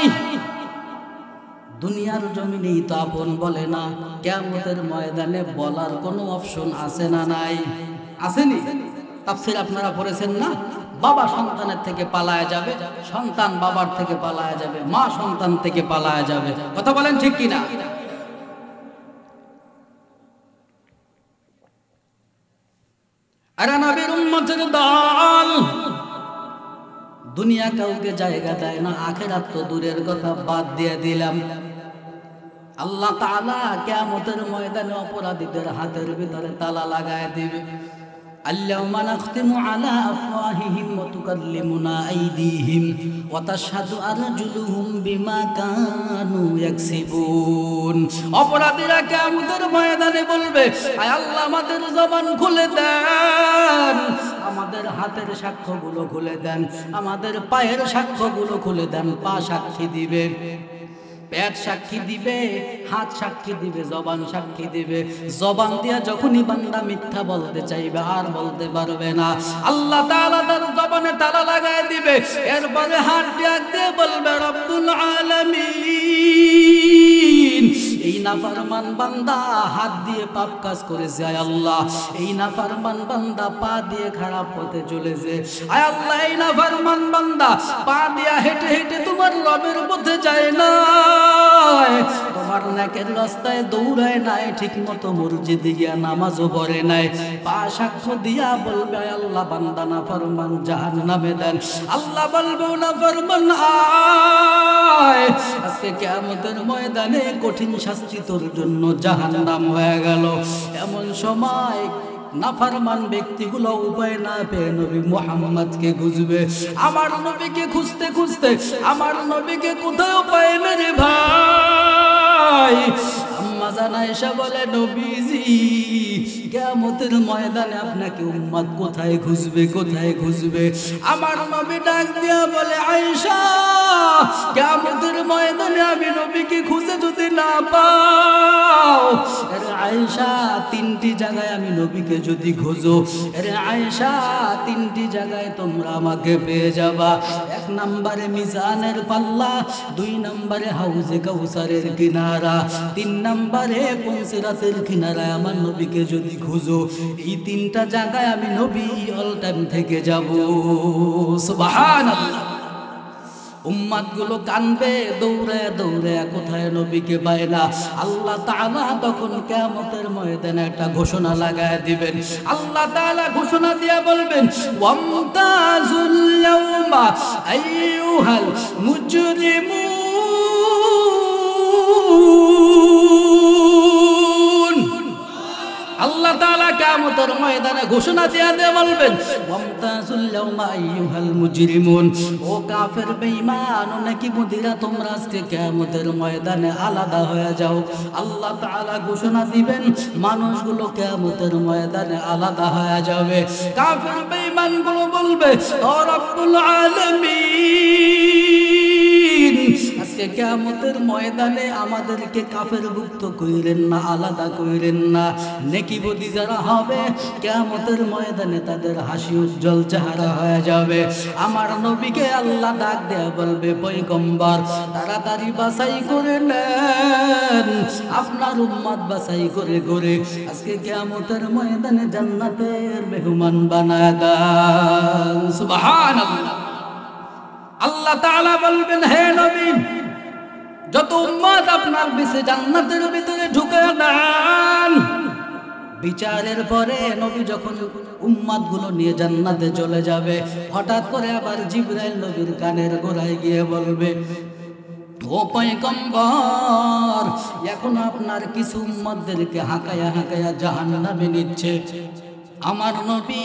দুনিয়ার জমিনেই তো আপন বলে না, কিয়ামতের ময়দানে বলার কোনো অপশন আছে না নাই? আসেনি? তাফসীর আপনারা পড়েছেন না? বাবা সন্তানের থেকে পালায়া যাবে, সন্তান বাবার থেকে পালায়া যাবে, মা সন্তান থেকে পালায়া যাবে। কথা বলেন ঠিক কিনা? আরে নবীর উম্মতের দল, দুনিয়া কাউকে জায়গা দেয় না, আখিরাত তো দূরের কথা, বাদ দিয়ে দিলাম। আল্লাহ তাআলা কিয়ামতের ময়দানে অপরাধীদের হাতের ভিতরে তালা লাগায় দিবে। আল-ইয়াওমা নাখতিমু আলা আফওয়াহিহিম ওয়া তুকাল্লিমুনা আইদিহিম ওয়া তাশহাদু আরজুলুহুম বিমা কানু ইয়াকসিবুন। অপরাধীরা কিয়ামতের ময়দানে বলবে, আয় আল্লাহ আমাদের জবান খুলে দেন, আমাদের হাতের সাক্ষ্যগুলো খুলে দেন, আমাদের পায়ের সাক্ষ্যগুলো খুলে দেন। পা সাক্ষী দিবে, পেট সাক্ষী দিবে, হাত সাক্ষী দিবে, জবান সাক্ষী দিবে। জবান দিয়া যখনই বান্দা মিথ্যা বলতে চাইবে আর বলতে পারবে না। আল্লাহ তাআলা তার জবানে তালা লাগায় দিবে। এরপরে হাত দিয়ে বলবে, রব্বুল আলামিন, এই নাফরমান বান্দা হাত দিয়ে পাপ কাজ করেছে, আয় আল্লাহ এই নাফরমান বান্দা পা দিয়ে খারাপ পথে চলেছে, আয় আল্লাহ এই নাফরমান বান্দা পা দিয়ে হেঁটে হেঁটে তোমার রবের পথে যায় না, তোমার নেকের রাস্তায় দৌড়ায় নাই, ঠিক মতো মসজিদে গিয়া নামাজও পড়ে নাই। পা সাক্ষ্য দিয়া বলবে, আয় আল্লাহ বান্দা নাফরমান, জাহান্নামে দেন। আল্লাহ বলবে, নাফরমান আয়, আজকে কিয়ামতের ময়দানে কঠিন শাস্তি তোর জন্য জাহান্নাম হয়ে গেল। এমন সময় নাফরমান ব্যক্তিগুলো উপায় না পেয়ে নবী মুহাম্মদকে খুঁজবে। আমার নবীকে খুঁজতে খুঁজতে আমার নবীকে কোথাও পায় না রে ভাই। আম্মা জান আয়েশা বলে, নবীজি কিয়ামতের ময়দানে আপনাকে উম্মত কোথায় খুঁজবে, কোথায় খুঁজবে? আমার নবী ডাক দিয়া বলে, আয়েশা কিয়ামতের ময়দানে আমি নবীকে খুঁজে যদি না পাও, আরে আয়েশা তিনটি জায়গায় আমি নবীকে যদি খোঁজো, আরে আয়েশা তিনটি জায়গায় তোমরা আমাকে পেয়ে যাবা। এক নম্বরে মিজানের পাল্লা, দুই নম্বরে হাউজে কাউসারের কিনারা, তিন নম্বরে পঞ্চরাতের কিনারায় আমার নবীকে যদি খুঁজো। এই তিনটা জায়গায় আমি নবী অল টাইম থেকে যাব। সুবহানাল্লাহ। উম্মাত গুলো কানবে দৌড়ায় দৌড়ায়, কোথায় নবীকে পায় না। আল্লাহ তাআলা তখন কিয়ামতের ময়দানে একটা ঘোষণা লাগায় দিবেন। আল্লাহ তাআলা ঘোষণা দিয়া বলবেন, ওয়ামতাজুল ইয়াওমা আইয়ুহাল মুজরিমুন। আল্লাহ তাআলা কিয়ামতের ময়দানে ঘোষণা দিয়া বলবেন, ওয়ামতাজুল ইয়াওমা আইয়ুহাল মুজরিমুন, ও কাফের বেঈমান ও নাকি মুদিরা, তোমরা আজকে কিয়ামতের ময়দানে আলাদা হয়ে যাও। আল্লাহ তাআলা ঘোষণা দিবেন, মানুষগুলো কিয়ামতের ময়দানে আলাদা হয়ে যাবে। কাফের বেঈমান গুলো বলবে, ও রব্বুল আলামিন, আজকে কিয়ামতের ময়দানে আমাদেরকে কাফের মুক্ত কইরেন না, আলাদা কইরেন না। নেকি বদি যারা হবে কিয়ামতের ময়দানে তাদের হাসি উজ্জ্বল চেহারা হয়ে যাবে। আমার নবীকে আল্লাহ ডাক দেয়া বলবে, পয়গম্বর তাড়াতাড়ি বাছাই করে নেন, আপনার উম্মত বাছাই করে করে আজকে কিয়ামতের ময়দানে জান্নাতের মেহমান বানায় দেন। সুবহানাল্লাহ। আল্লাহ তাআলা বলবেন, হে নবী, যত উম্মত আপনার বিশে জান্নাতের ভিতরে ঢুকে দেন। বিচারের পরে নবী যখন উম্মত গুলো নিয়ে জান্নাতে চলে যাবে, হঠাৎ করে আবার জিবরাইল নবীর কানের গোড়ায় গিয়ে বলবে, ও পয়গম্বর, এখন আপনার কিছু উম্মতদেরকে হাঁকায়া হাঁকায়া জাহান্নামে নিচ্ছে। আমার নবী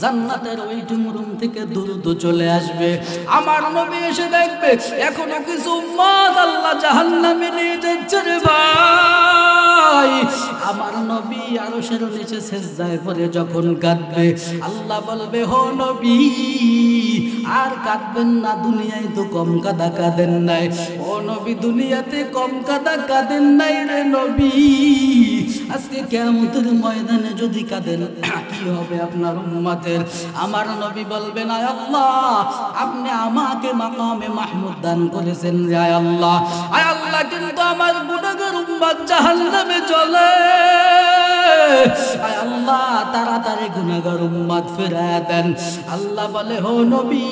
জান্নাতের ওই রুম থেকে দ্রুত চলে আসবে। আমার নবী এসে দেখবে এখনো কিছু উম্মত আল্লাহ জাহান্নামে নিয়ে যাচ্ছে রে ভাই। আমার নবী আরশের নিচে সিজদায় পড়ে যখন কাঁদবে, আল্লাহ বলবে, হো নবী আর কাঁদবেন না, দুনিয়ায় তো কম কাঁদা কাঁদেন নাই। ও নবী দুনিয়াতে কম কাঁদা কাঁদেন নাই রে নবী, আজকে কিয়ামতের ময়দানে যদি কাঁদেন কি হবে আপনার উম্মতের? আমার নবী বলবেন, আয় আল্লাহ, আপনি আমাকে মাকামে মাহমুদ দান করেছেন রে আয় আল্লাহ। আয় আল্লাহ, কিন্তু আমার গুনাহগার উম্মত জাহান্নামে চলে। আয় আল্লাহ, তাড়াতাড়ি গুনাহগার উম্মত ফিরায়া দেন। আল্লাহ বলে, হো নবী,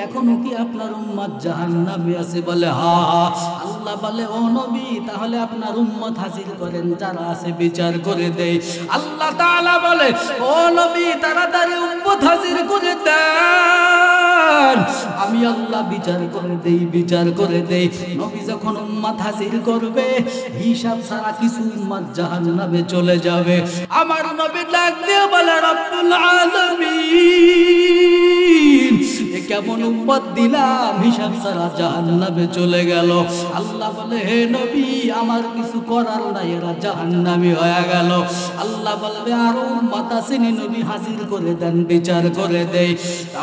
এখনো কি আপনার উম্মত জাহান্নামে আছে? বলে, হ্যাঁ। আল্লাহ বলে, ও নবী, তাহলে আপনার উম্মত হাজির করেন, যারা আছে বিচার করে দেই। আল্লাহ তাআলা বলে, ও নবী, তাড়াতাড়ি উম্মত হাজির করে দেন। আমি আল্লাহ বিচার করে দেই নবী যখন উম্মত হাজির করবে হিসাব ছাড়া কিছু উম্মত জাহান্নামে চলে যাবে। আমার নবী ডাক দিয়ে বলে রব্বুল আলামিন কেমন উম্মত দিলাম হিসাব ছাড়া জাহান্নামে চলে গেল। আল্লাহ বলে হে নবী আমার কিছু করার নাই, এরা জাহান্নামী হয়ে গেল। আল্লাহ বলবে আরো উম্মত আসেনি, নবী হাজির করে দেন, বিচার করে দেই।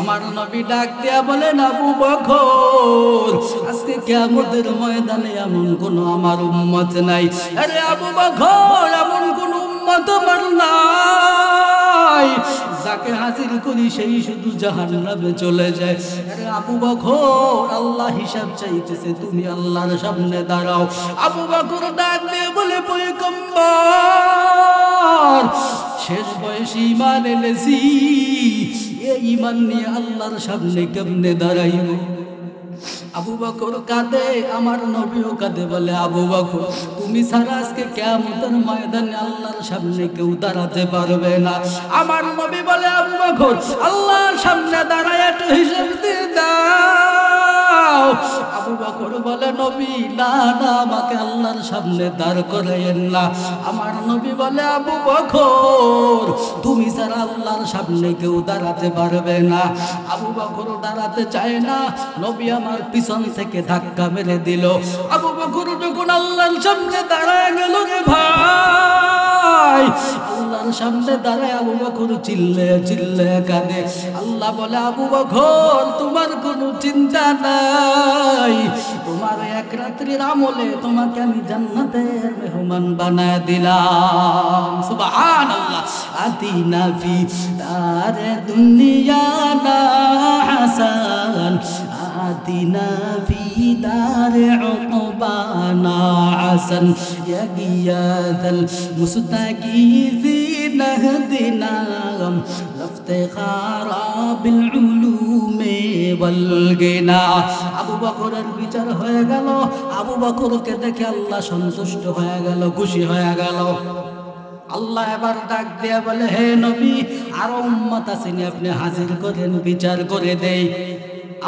আমার নবী ডাক দিয়া বলেন আবু বকর আজকে কিয়ামতের ময়দানে এমন কোন আমার উম্মত নাই। আরে আবু বকর এমন কোন উম্মত আমার নাই যাকে হাজির করি সেই শুধু জাহান্নামে চলে যায়। আরে আবু বকর আল্লাহ হিসাব চাইতেছে, তুমি আল্লাহর সামনে দাঁড়াও। আবু বকর ডাক দিয়ে বলে পয়গম্বর শেষ বয়সে ঈমান এনেছি, এই ঈমান নিয়ে আল্লাহর সামনে কেমনে দাঁড়াইব? আবু বকর কাঁদে, আমার নবীও কাঁদে, বলে আবু বকর তুমি ছাড়া আজকে কিয়ামতের ময়দানে আল্লাহর সামনে কেউ দাঁড়াতে পারবে না। আমার নবী বলে আবু বকর আল্লাহর সামনে দাঁড়ায় একটু হিসাব দিয়ে দাও। আবু বকর বলে নবী না না আমাকে আল্লাহর সামনে দাঁড় করাইয়েন না। আমার নবী বলে আবু বকর তুমি ছাড়া আল্লাহর সামনে কেউ দাঁড়াতে পারবে না। আবু বকর দাঁড়াতে চায় না, নবী আমার পিছন থেকে ধাক্কা মেরে দিল। আবু বকর যখন আল্লাহর সামনে দাঁড়ায় গেল রে ভাই, আল্লাহর সামনে দাঁড়ায় আবু বকর চিল্লে চিল্লে কাঁদে। আল্লাহ বলে আবু বকর তোমার কোনো চিন্তা নাই, তোমার এক রাত্রির আমলে তোমাকে আমি জান্নাতের মেহমান বানায় দিলাম। সুবহানাল্লাহ। আতিনা ফি দারে দুনিয়া না হাসান, আতিনা ফি দারে উকবানা হাসান, ইয়া গিয়াদাল মুস্তাগীথিন হদিনা ইফতিখারা বিল উলুমি ওয়াল গিনা। আবু বকরের বিচার হয়ে গেল। আবু বকরকে দেখে আল্লাহ সন্তুষ্ট হয়ে গেল, খুশি হয়ে গেল। আল্লাহ এবার ডাক দিয়ে বলে হে নবী আরো উম্মত আসেনি, আপনি হাজির করেন, বিচার করে দেই।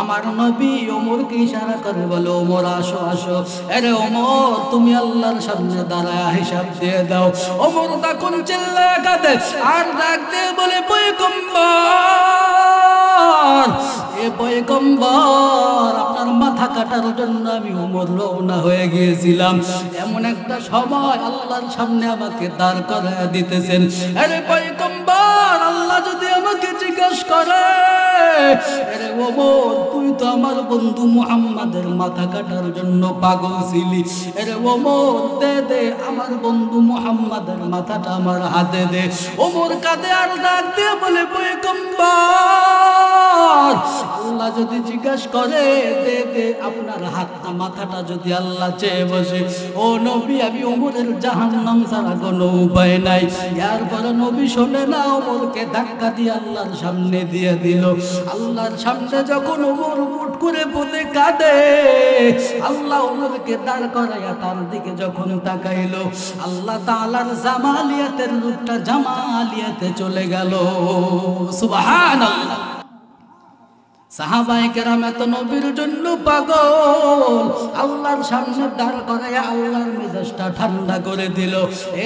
আমার নবী ওমরকে ইশারা করে বলে ওমর আসো আসো। আরে ওমর তুমি আল্লাহর সামনে দাঁড়ায় হিসাব দিয়ে দাও। ওমর তখন চিল্লায় কাঁদে আর ডাক দিয়ে বলে পয়গম্বর এ পয়গম্বর আপনার মাথা কাটার জন্য আমি ওমর রওনা হয়ে গিয়েছিলাম, এমন একটা সময় আল্লাহর সামনে আমাকে দাঁড় করায় দিতেছেন। আরে পয়গম্বর আল্লাহ যদি আমাকে জিজ্ঞাসা করে আরে ওমর তুই তো আমার বন্ধু মুহাম্মাদের মাথা কাটার জন্য পাগল ছিলি, আরে ওমর দে দে আমার বন্ধু মুহাম্মাদের মাথাটা আমার হাতে দে। ওমর কাঁদে আর ডাক দিয়ে বলে পয়গম্বর আল্লাহ যদি জিজ্ঞাসা করে দে দে আপনার হাতটা মাথাটা যদি আল্লাহ চেয়ে বসে, ও নবী আমি ওমরের জাহান্নাম ছাড়া কোনো উপায় নাই। এরপর নবী শোনে না, ওমরকে ধাক্কা দিয়ে আল্লাহর সামনে দিয়ে দিল। আল্লাহর সামনে যখন ওমর উঠ করে বলে কাঁদে, আল্লাহ ওমরকে দাঁড় করাইয়া তার দিকে যখন তাকাইলো, আল্লাহ তাআলার জামালিয়াতের রূপটা জামালিয়াতে চলে গেল। সুবহানাল্লাহ। সাহাবায়ে কেরাম এত নবীর জন্য পাগল, আল্লাহর সামনে দাঁড় করাইয়া আল্লাহর মেজাজটা ঠান্ডা করে দিল।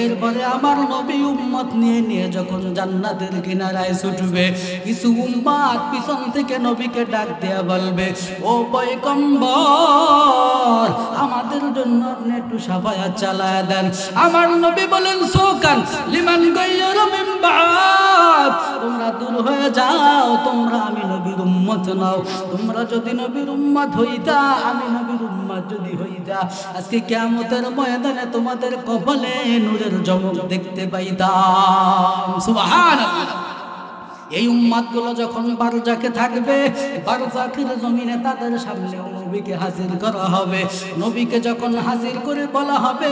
এরপরে আমার নবী উম্মত নিয়ে নিয়ে যখন জান্নাতের কিনারায় ছুটবে, কিছু উম্মত পিছন থেকে নবীকে ডাক দেয়া বলবে ও পয়গম্বর আমাদের জন্য আপনি একটু সাফায়াত চালায়া দেন। আমার নবী বলেন সুকান লিমান গায়রা মিন বাদ, তোমরা দূর হয়ে যাও, তোমরা আমি নবীর উম্মত নাও। তোমরা যদি নবীর উম্মত হইতা, আমি নবীর উম্মত যদি হইতা, আজকে কিয়ামতের ময়দানে তোমাদের কপালে নূরের চমক দেখতে পাইতাম। সুবহানাল্লাহ। এই উম্মতগুলো যখন বারজাকে থাকবে, বারজাকের জমিনে তাদের সামনে নবীকে হাজির করা হবে। নবীকে যখন হাজির করে বলা হবে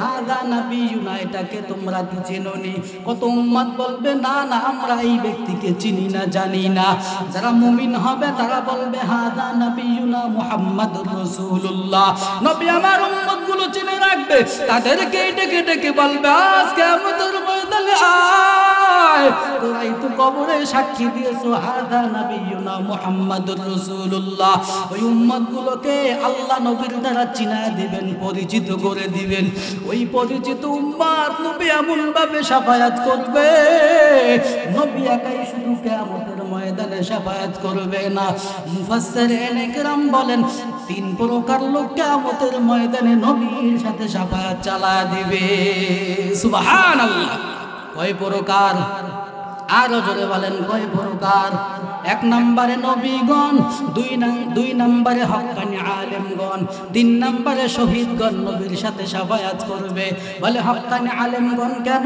হাদা নাবিয়ুনা, এটাকে তোমরা কি চেনোনি? কত উম্মত বলবে না না আমরা এই ব্যক্তিকে চিনি না, জানি না। যারা মুমিন হবে তারা বলবে হাদা নাবিয়ুনা মুহাম্মাদুর রাসূলুল্লাহ। নবী আমার উম্মতগুলো চিনে রাখবে, তাদেরকে ডেকে ডেকে বলবে আজ কিয়ামতের ময়দানে আয়, তোরাই তো কবরে সাক্ষী দিয়েছো হাদা নাবিয়ুনা মুহাম্মাদুর রাসূলুল্লাহ। ওই উম্মতগুলোকে আল্লাহ নবীর দ্বারা চিনায় দিবেন, পরিচিত করে দিবেন। ওই পরিচিত উম্মত নবী এমন ভাবে শাফায়াত করবে, নবী একাই শুধু কিয়ামতের ময়দানে শাফায়াত করবে না। মুফাসসিরিনে কেরাম বলেন 3 প্রকার লোক কিয়ামতের ময়দানে নবীর সাথে শাফায়াত চালায় দিবে। সুবহানাল্লাহ। কয় প্রকার? আরো জোরে বলেন কয় প্রকার? 1 নম্বরে নবীগণ, 2 নম্বরে হক্কানি আলেমগণ, 3 নম্বরে শহীদগণ নবীর সাথে শাফায়াত করবে। বলে হক্কানি আলেমগণ কেন?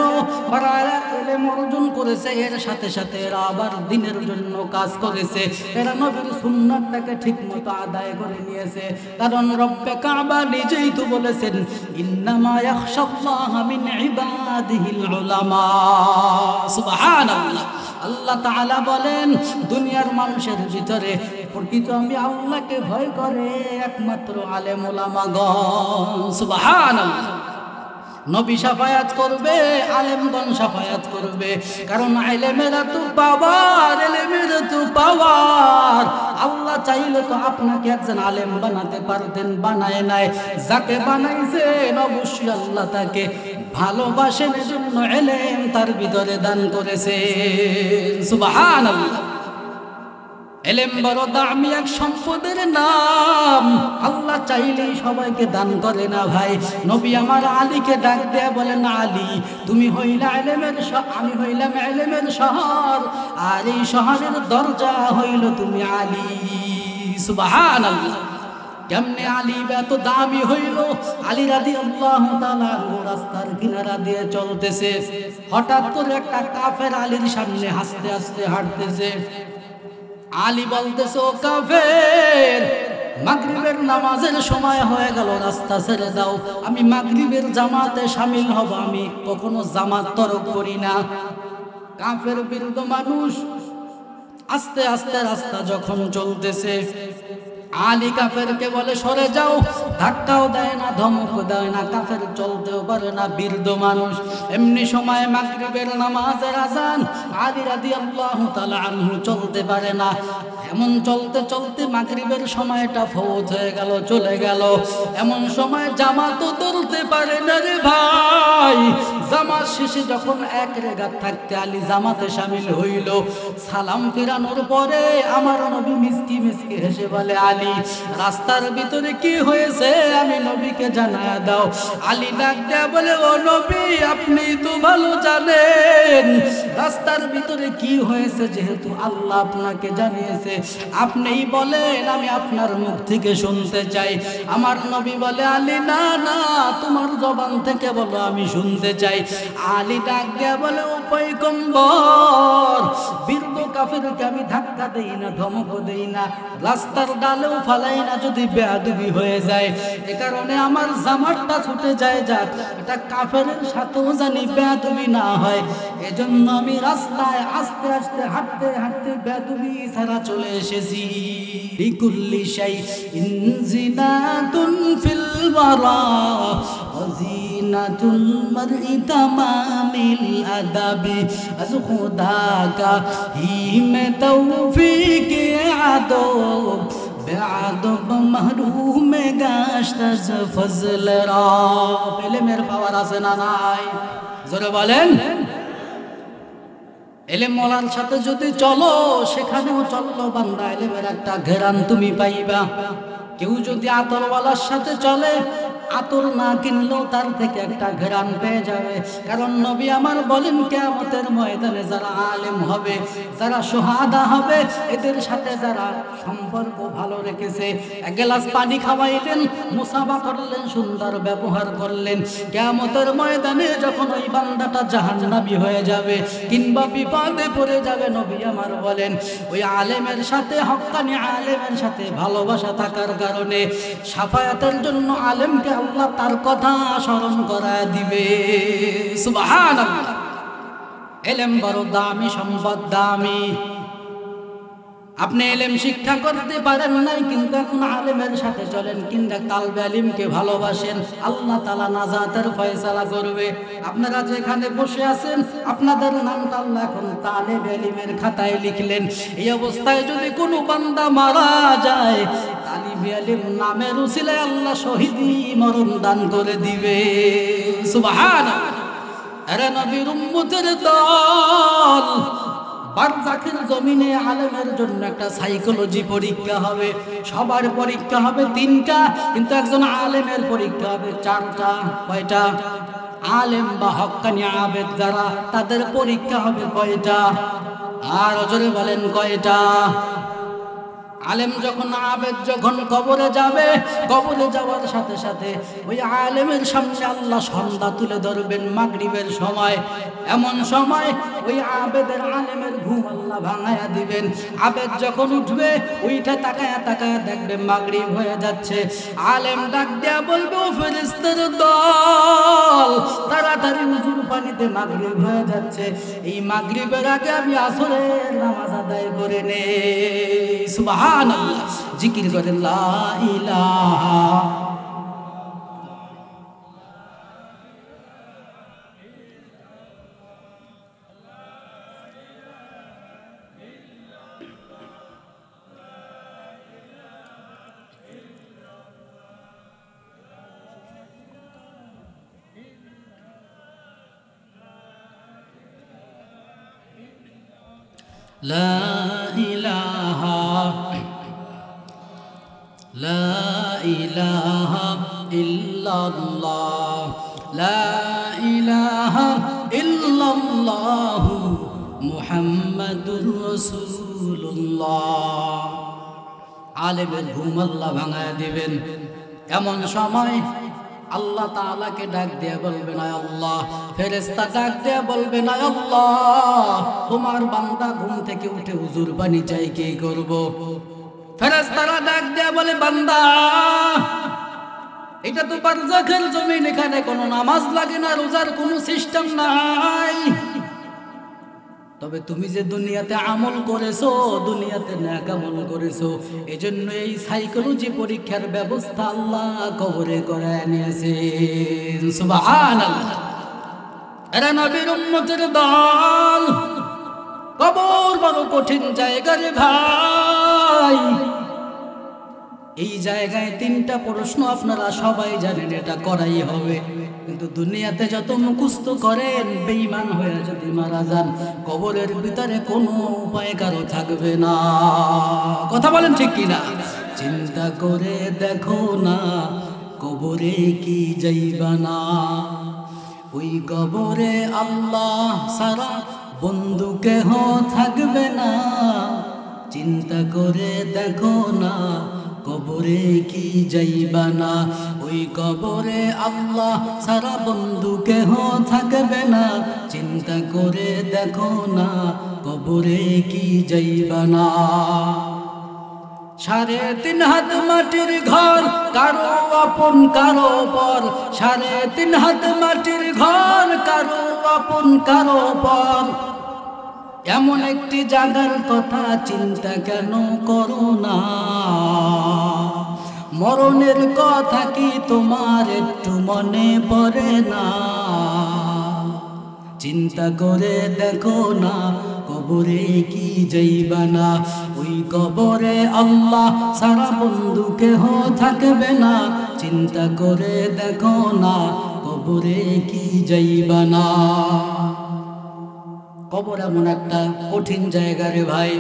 ওরা ইলম অর্জন করেছে, এর সাথে সাথে এরা আবার দ্বীনের জন্য কাজ করেছে, এরা নবীর সুন্নাতটাকে ঠিকমতো আদায় করে নিয়েছে। কারণ রব্বে কাবা নিজেই তো বলেছেন ইন্নামা ইয়াখশাল্লাহা মিন ইবাদিহিল উলামা। সুবহানাল্লাহ। আল্লাহ তাআলা বলেন দুনিয়ার মানুষের ভিতরে প্রকৃত আমি আল্লাহকে ভয় করে একমাত্র আলেম ওলামাগণ। সুবহানাল্লাহ। নবী শাফায়াত করবে, আলেমগণ শাফায়াত করবে। কারণ ইলমেরা তো পাওয়ার, ইলমের তো পাওয়ার। আল্লাহ চাইলে তো আপনাকে একজন আলেম বানাতে পারতেন, বানায় নাই। যাকে বানাইছেন অবশ্যই আল্লাহ তাকে ভালোবাসেন, এজন্য ইলম তার ভিতরে দান করেছেন। সুবহানাল্লাহ। ইলম বড় দামি এক সম্পদের নাম, আল্লাহ চাইলেই সবাইকে দান করে না ভাই। নবী আমার আলীকে ডাক দেয়া বলেন আলী তুমি হইলা ইলমের আমি হইলাম ইলমের শহর, আর এই শহরের দরজা হইল তুমি আলী। সুবহানাল্লাহ। কেমনে আলী এত দামি হইল? আলী রাদিয়াল্লাহু তাআলা রাস্তার কিনারা দিয়ে চলতেছে, হঠাৎ করে একটা কাফের আলীর সামনে হাসতে হাসতে হাঁটতেছে। আলী বলতেছে ও কাফের, মাগরিবের নামাজের সময় হয়ে গেল, রাস্তা ছেড়ে দাও, আমি মাগরিবের জামাতে শামিল হব, আমি কখনো জামাত তরক করি না। কাফের বিরুদ্ধ মানুষ আস্তে আস্তে রাস্তা যখন চলতেছে, আলী কাফেরকে বলে সরে যাও, ধাক্কাও দেয় না, ধমকও দেয় না, কাফের চলতেও পারে না, বৃদ্ধ মানুষ। এমনি সময় মাগরিবের নামাজের আযান, আলী রাদিয়াল্লাহু তাআলা আনহু চলতে পারে না। এমন চলতে চলতে মাগরিবের সময়টা ফৌত হয়ে গেল, চলে গেল। এমন সময় জামাতও ধরতে পারে না রে ভাই। জামাত শেষে যখন 1 রাকাত থাকতে আলী জামাতে শামিল হইল, সালাম ফিরানোর পরে আমার নবী মিসকি মিসকি হেসে বলে আলী রাস্তার ভিতরে কি হয়েছে আমি নবীকে জানায়া দাও। আলী ডাক দেয়া বলে ও নবী আপনি তো ভালো জানেন রাস্তার ভিতরে কি হয়েছে, যেহেতু আল্লাহ আপনাকে জানিয়েছে আপনিই বলেন, আমি আপনার মুখ থেকে শুনতে চাই। আমার নবী বলে আলী না না তোমার জবান থেকে বলো, আমি শুনতে চাই। আলী ডাক দেয়া বলে ও পয়গম্বর, বৃদ্ধ কাফেরকে আমি ধাক্কা দেই না, ধমক দেই না, রাস্তার ডালেও ফালাই না, যদি বেয়াদবি হয়ে যায় এ কারণে আমার জামারটা ছুটে যায়, যাক এটা কাফেরের সাথেও জানি বেয়াদবি না হয়, এজন্য আমি রাস্তায় আস্তে আস্তে হাঁটতে হাঁটতে বেয়াদবি ছাড়া চলে এসেছি। লিকুল্লি শাইইন জিনাতুন ফিল ওয়ারা ওয়াজিনাতুল মারই তামামিল আদাবি আজ খুদা কা হি মে তৌফিক আদব বেআদব মাহরুম গাশত আজ ফজল রা। ইলমের পাওয়ার আছে না নাই? জোরে বলেন। ইলম ওয়ালার সাথে যদি চলো, সেখানেও চললো বান্দা, ইলমের একটা ঘেরান তুমি পাইবা। কেউ যদি আতরওয়ালার সাথে চলে, আতর না কিনলেও তার থেকে একটা ঘেরান পেয়ে যাবে। কারণ নবী আমার বলেন কিয়ামতের ময়দানে যারা আলেম হবে, যারা শুহাদা হবে, এদের সাথে যারা সম্পর্ক ভালো রেখেছে, 1 গ্লাস পানি খাওয়াইলেন, মুসাফা করলেন, সুন্দর ব্যবহার করলেন, কিয়ামতের ময়দানে যখন ওই বান্দাটা জাহান্নামী হয়ে যাবে কিংবা বিপদে পড়ে যাবে, নবী আমার বলেন ওই আলেমের সাথে, হক্কানি আলেমের সাথে ভালোবাসা থাকার কারণে শাফায়াতের জন্য আলেমকে আল্লাহ তার কথা স্মরণ করায় দিবে। সুবহানাল্লাহ। এলেম বড় দামি সম্পদ, দামি। আপনি এলেম শিক্ষা করতে পারেন নাই, কিন্তু এখন আলেমের সাথে চলেন, কিংবা তালবে আলিমকে ভালোবাসেন, আল্লাহ তাআলা নাজাতের ফয়সালা করবে। আপনারা যেখানে বসে আছেন, আপনাদের নামটা আল্লাহ এখন তালেবে আলিমের খাতায় লিখলেন। এই অবস্থায় যদি কোনো বান্দা মারা যায়, তালিবে আলিম নামের উসিলায় আল্লাহ শহীদি মরণ দান করে দিবে। সুবহানাল্লাহ। আরে নবীর উম্মতের দল, বারজাখের জমিনে আলেমের জন্য একটা সাইকোলজি পরীক্ষা হবে। সবার পরীক্ষা হবে 3টা, কিন্তু একজন আলেমের পরীক্ষা হবে 4টা। কয়টা? আলেম বা হক্কানি আবেদ যারা, তাদের পরীক্ষা হবে কয়টা? আর জোরে বলেন কয়টা? আলেম যখন, আবেদ যখন কবরে যাবে, কবরে যাওয়ার সাথে সাথে ওই আলেমের সামনে আল্লাহ সন্ধ্যা তুলে ধরবেন মাগরিবের সময়। এমন সময় ওই আবেদের, আলেমের ঘুম আল্লাহ ভাঙায়া দিবেন। আবেদ যখন উঠবে, ওইটা তাকায়া তাকায়া দেখবে মাগরিব হয়ে যাচ্ছে। আলেম ডাক দেয়া বলবে, ও ফেরেশতার দল, তাড়াতাড়ি উজুর পানিতে মাগরিব হয়ে যাচ্ছে, এই মাগরিবের আগে আমি আসরের নামাজ আদায় করে নেই। সুবহানাল্লাহ। জিকির করে লা ইলাহা লা ইলাহা লা ইলাহা ইল্লাল্লাহ লা ইলাহা ইল্লাল্লাহ মুহাম্মাদুর রাসূলুল্লাহ। আলেমের ঘুম আল্লাহ ভাঙায় দিবেন। এমন সময় আল্লাহ তাআলাকে ডাক দিয়ে বলবেন, আয় আল্লাহ। ফেরেশতা ডাক দিয়ে বলবেন, আয় আল্লাহ, তোমার বান্দা ঘুম থেকে উঠে হুজুর পানি চাই, কি করব? ফেরেশতারা ডাক দিয়ে বলে, বান্দা, এটা তো বারজাখের জমিন, এখানে কোনো নামাজ লাগে না, রোজার কোনো সিস্টেম নাই। তবে তুমি যে দুনিয়াতে আমল করেছো, দুনিয়াতে নেক আমল করেছো, এজন্য এই সাইকোলজি পরীক্ষার ব্যবস্থা আল্লাহ কবরে করে নিয়েছেন। সুবহানাল্লাহ। এরা নবীর উম্মতের দল। কবর বড় কঠিন জায়গা রে ভাই। এই জায়গায় 3টা প্রশ্ন আপনারা সবাই জানেন, এটা করাই হবে। কিন্তু দুনিয়াতে যত মুখস্থ করেন, বেঈমান হয়ে যদি মারা যান, কবরের ভিতরে কোনো উপায় কারো থাকবে না। কথা বলেন ঠিক কিনা? চিন্তা করে দেখো না, কবরে কি যাইবা না? ওই কবরে আল্লাহ সারা বন্ধু কেহ থাকবে না। চিন্তা করে দেখো না, কবরে কি যাইবা না? ওই কবরে আল্লাহ সারা বন্ধু কেহ থাকবে না। চিন্তা করে দেখো না, কবরে কি যাইবা না? 3.5 হাত মাটির ঘর, কারো আপন কারো পর। 3.5 হাত মাটির ঘর, কারো আপন কারো পর। এমন একটি জায়গার কথা চিন্তা কেন করো না? মরণের কথা কি তোমার একটু মনে পড়ে না? চিন্তা করে দেখো না, কবরে কি যাইবা না? ওই কবরে আল্লাহ সারা বন্ধু কেহ থাকবে না। চিন্তা করে দেখো না, কবরে কি যাইবা না? কবর এমন একটা কঠিন জায়গা রে ভাই।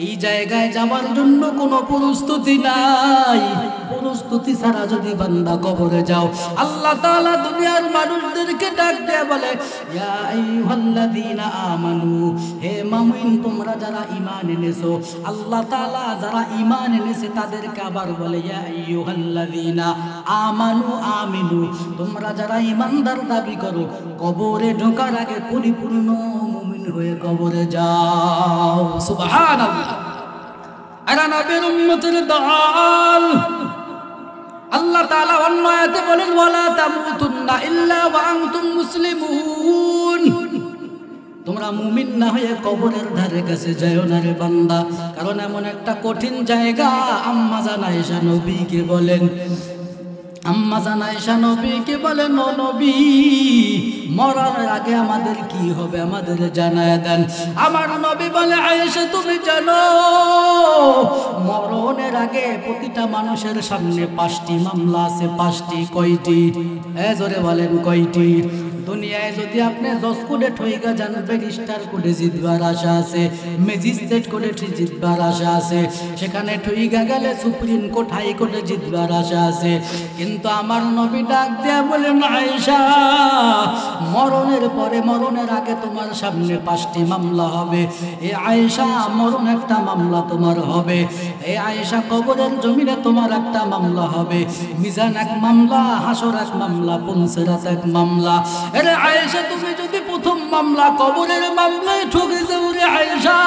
এই জায়গায় যাওয়ার জন্য কোনো প্রস্তুতি নাই। প্রস্তুতি ছাড়া যদি বান্দা কবরে যাও, আল্লাহ তাআলা দুনিয়ার মানুষদেরকে ডাক দেয়া বলে, ইয়া আইয়ুহাল্লাযীনা আমানু, হে মুমিন তোমরা যারা ঈমান এনেছো। আল্লাহ তাআলা যারা ঈমান এনেছে তাদেরকে আবার বলে, ইয়া আইয়ুহাল্লাযীনা আমানু আমিনু, তোমরা যারা ঈমানদার দাবি করো, কবরে ঢোকার আগে পরিপূর্ণ মুমিন হয়ে কবরে যাও। সুবহানাল্লাহ। এরা নবীর উম্মতের দল। আল্লাহ তাআলা অন্য আয়াতে বলেন ওয়ালা তামুতুন্না ইল্লা ওয়া আনতুম মুসলিমুন, তোমরা মুমিন না হয়ে কবরের ধারে কাছে যাও না রে বান্দা, কারণ এমন একটা কঠিন জায়গা। আম্মা জান আয়েশা নবীকে বলেন, আম্মা জান আয়েশা নবীকে বলেন, ও নবী, মরার আগে আমাদের কি হবে আমাদের জানায় দেন। আমার নবী বলে, আয়েশা তুমি জানো মরণের আগে প্রতিটা মানুষের সামনে 5টি মামলা আছে। 5টি? কয়টি? জোরে বলেন কয়টি? দুনিয়ায় যদি আপনি জজ কোর্টে ঠইগা যান, ব্যারিস্টার কোর্টে জিতবার আশা আছে, ম্যাজিস্ট্রেট কোর্টে জিতবার আশা আছে, সেখানে ঠইগা গেলে সুপ্রিম কোর্ট, হাই কোর্টে জিতবার আশা আছে। কিন্তু আমার নবী ডাক দেয়া বলেন, আয়েশা মরণের পরে, মরণের আগে তোমার সামনে 5টি মামলা হবে। এ আয়েশা মরণ একটা মামলা তোমার হবে। এ আয়েশা কবরের জমিনে তোমার একটা মামলা হবে। মিজান এক মামলা, হাসর এক মামলা, পুনসিরাত এক মামলা। আরে আয়েশা তুমি যদি প্রথম মামলা কবরের মামলায় ঠকে যাও রে আয়েশা,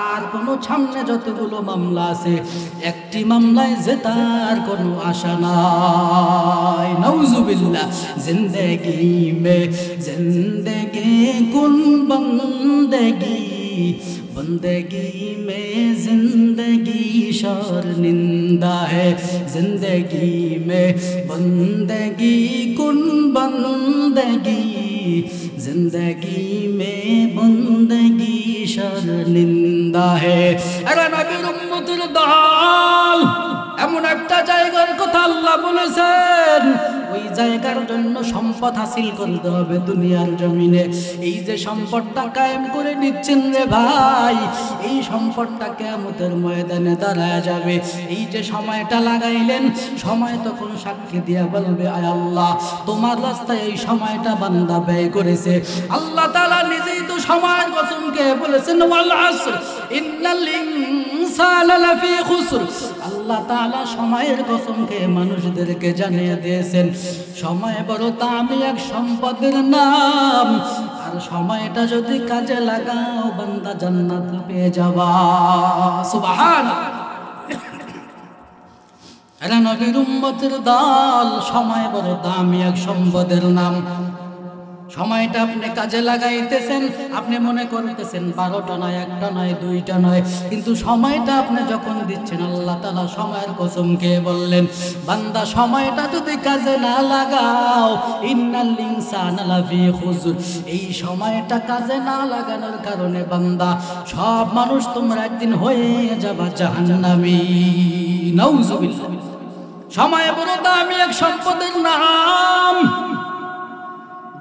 আর কোনো সামনে যতগুলো মামলা আছে একটি মামলায় জেতার কোনো আশা নাই। নাউজুবিল্লাহ। জিন্দেগি কুন বন্দেগি, बंदगी में जिंदगी शर्मिंदा है, जिंदगी में बंदगी कुन बंदगी, जिंदगी में बंदगी शर्मिंदा है। अरे नबीर उम्मतेर दल, এমন একটা জায়গার কথা আল্লাহ বলেছেন, ওই জায়গার জন্য সম্পদ হাসিল করতে হবে দুনিয়ার জমিনে। এই যে সম্পদটা কায়েম করে নিচ্ছেন রে ভাই, এই সম্পদটা কিয়ামতের ময়দানে দাঁড়ায় যাবে। এই যে সময়টা লাগাইলেন, সময় তখন সাক্ষী দিয়া বলবে, আয় আল্লাহ তোমার রাস্তায় এই সময়টা বান্দা ব্যয় করেছে। আল্লাহ তাআলা নিজেই তো সময়ের কসম খেয়ে বলেছেন, ওয়াল আসর ইন্নাল ইনসানা লাফি খুসর। আল্লাহ তাআলা সময়ের কসম খেয়ে মানুষদেরকে জানিয়ে দিয়েছেন, সময় বড় দামি এক সম্পদের নাম, আর সময়টা যদি কাজে লাগাও বান্দা জান্নাত পেয়ে যাবা। সুবহানাল্লাহ। এরা নবীর উম্মতের দল, সময় বড় দামি এক সম্পদের নাম। সময়টা আপনি কাজে লাগাইতেছেন, আপনি মনে করতেছেন 12টা নয়, 1টা নয়, 2টা নয়, কিন্তু সময়টা আপনি যখন দিচ্ছেন, আল্লাহ তাআলা সময়ের কসম খেয়ে বললেন, বান্দা সময়টা যদি কাজে না লাগাও, ইন্নাল ইনসানা লাফি খুসর, এই সময়টা কাজে না লাগানোর কারণে বান্দা সব মানুষ তোমরা একদিন হয়ে যাবা জাহান্নামী। নাউজুবিল্লাহ। সময় বড় দামি এক সম্পদের নাম।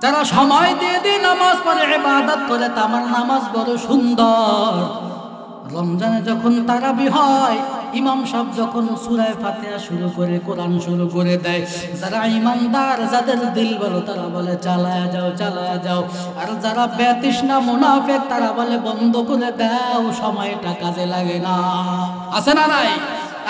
যারা সময় দিয়ে দিয়ে নামাজ পড়ে, ইবাদত করে, তামার নামাজ বড় সুন্দর। রমজানে যখন তারাবি হয়, ইমাম সাহেব যখন সূরা ফাতিহা শুরু করে, কোরআন শুরু করে দেয়, যারা ঈমানদার, যাদের দিল বলো, তারা বলে চালায়া যাও, চালায়া যাও। আর যারা বেতৃষ্ণা মুনাফিক, তারা বলে বন্ধ করে দাও, সময়টা কাজে লাগে না। আছে না নাই?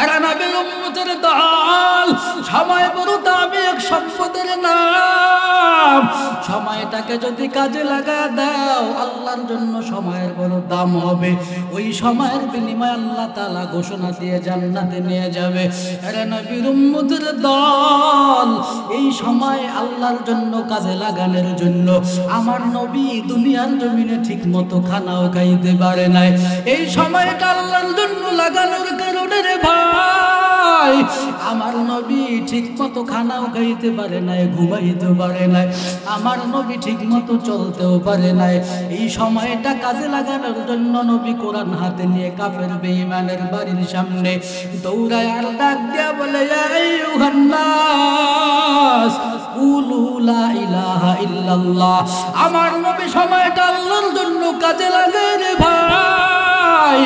এরা নবীর উম্মতের দল, সময় বড় দামি এক সম্পদের নাম। সময়টাকে যদি কাজে লাগা দাও, আল্লাহর জন্য সময়ের বড় দাম হবে। ওই সময়ের বিনিময়ে আল্লাহ তাআলা ঘোষণা দিয়ে জান্নাতে নিয়ে যাবে। এরা নবীর উম্মতের দল, এই সময় আল্লাহর জন্য কাজে লাগানোর জন্য আমার নবী দুনিয়ার জমিনে ঠিক মতো খানাও খাইতে পারে নাই। এই সময়টা আল্লাহর জন্য লাগানোর কারণে রে ভাই, আমার নবী ঠিক মতো খানাও খাইতে পারে নাই, ঘুমাইতে পারে নাই, আমার নবী ঠিক মতো চলতেও পারে নাই। এই সময়টা কাজে লাগানোর জন্য নবী কোরআন হাতে নিয়ে কাফের বেঈমানের বাড়ির সামনে দৌড়ায় আর ডাক দিয়া বলে, ইয়া আইয়ুহান নাস কুলু লা ইলাহা ইল্লাল্লাহ। আমার নবী সময়টা আল্লাহর জন্য কাজে লাগায় রে ভাই।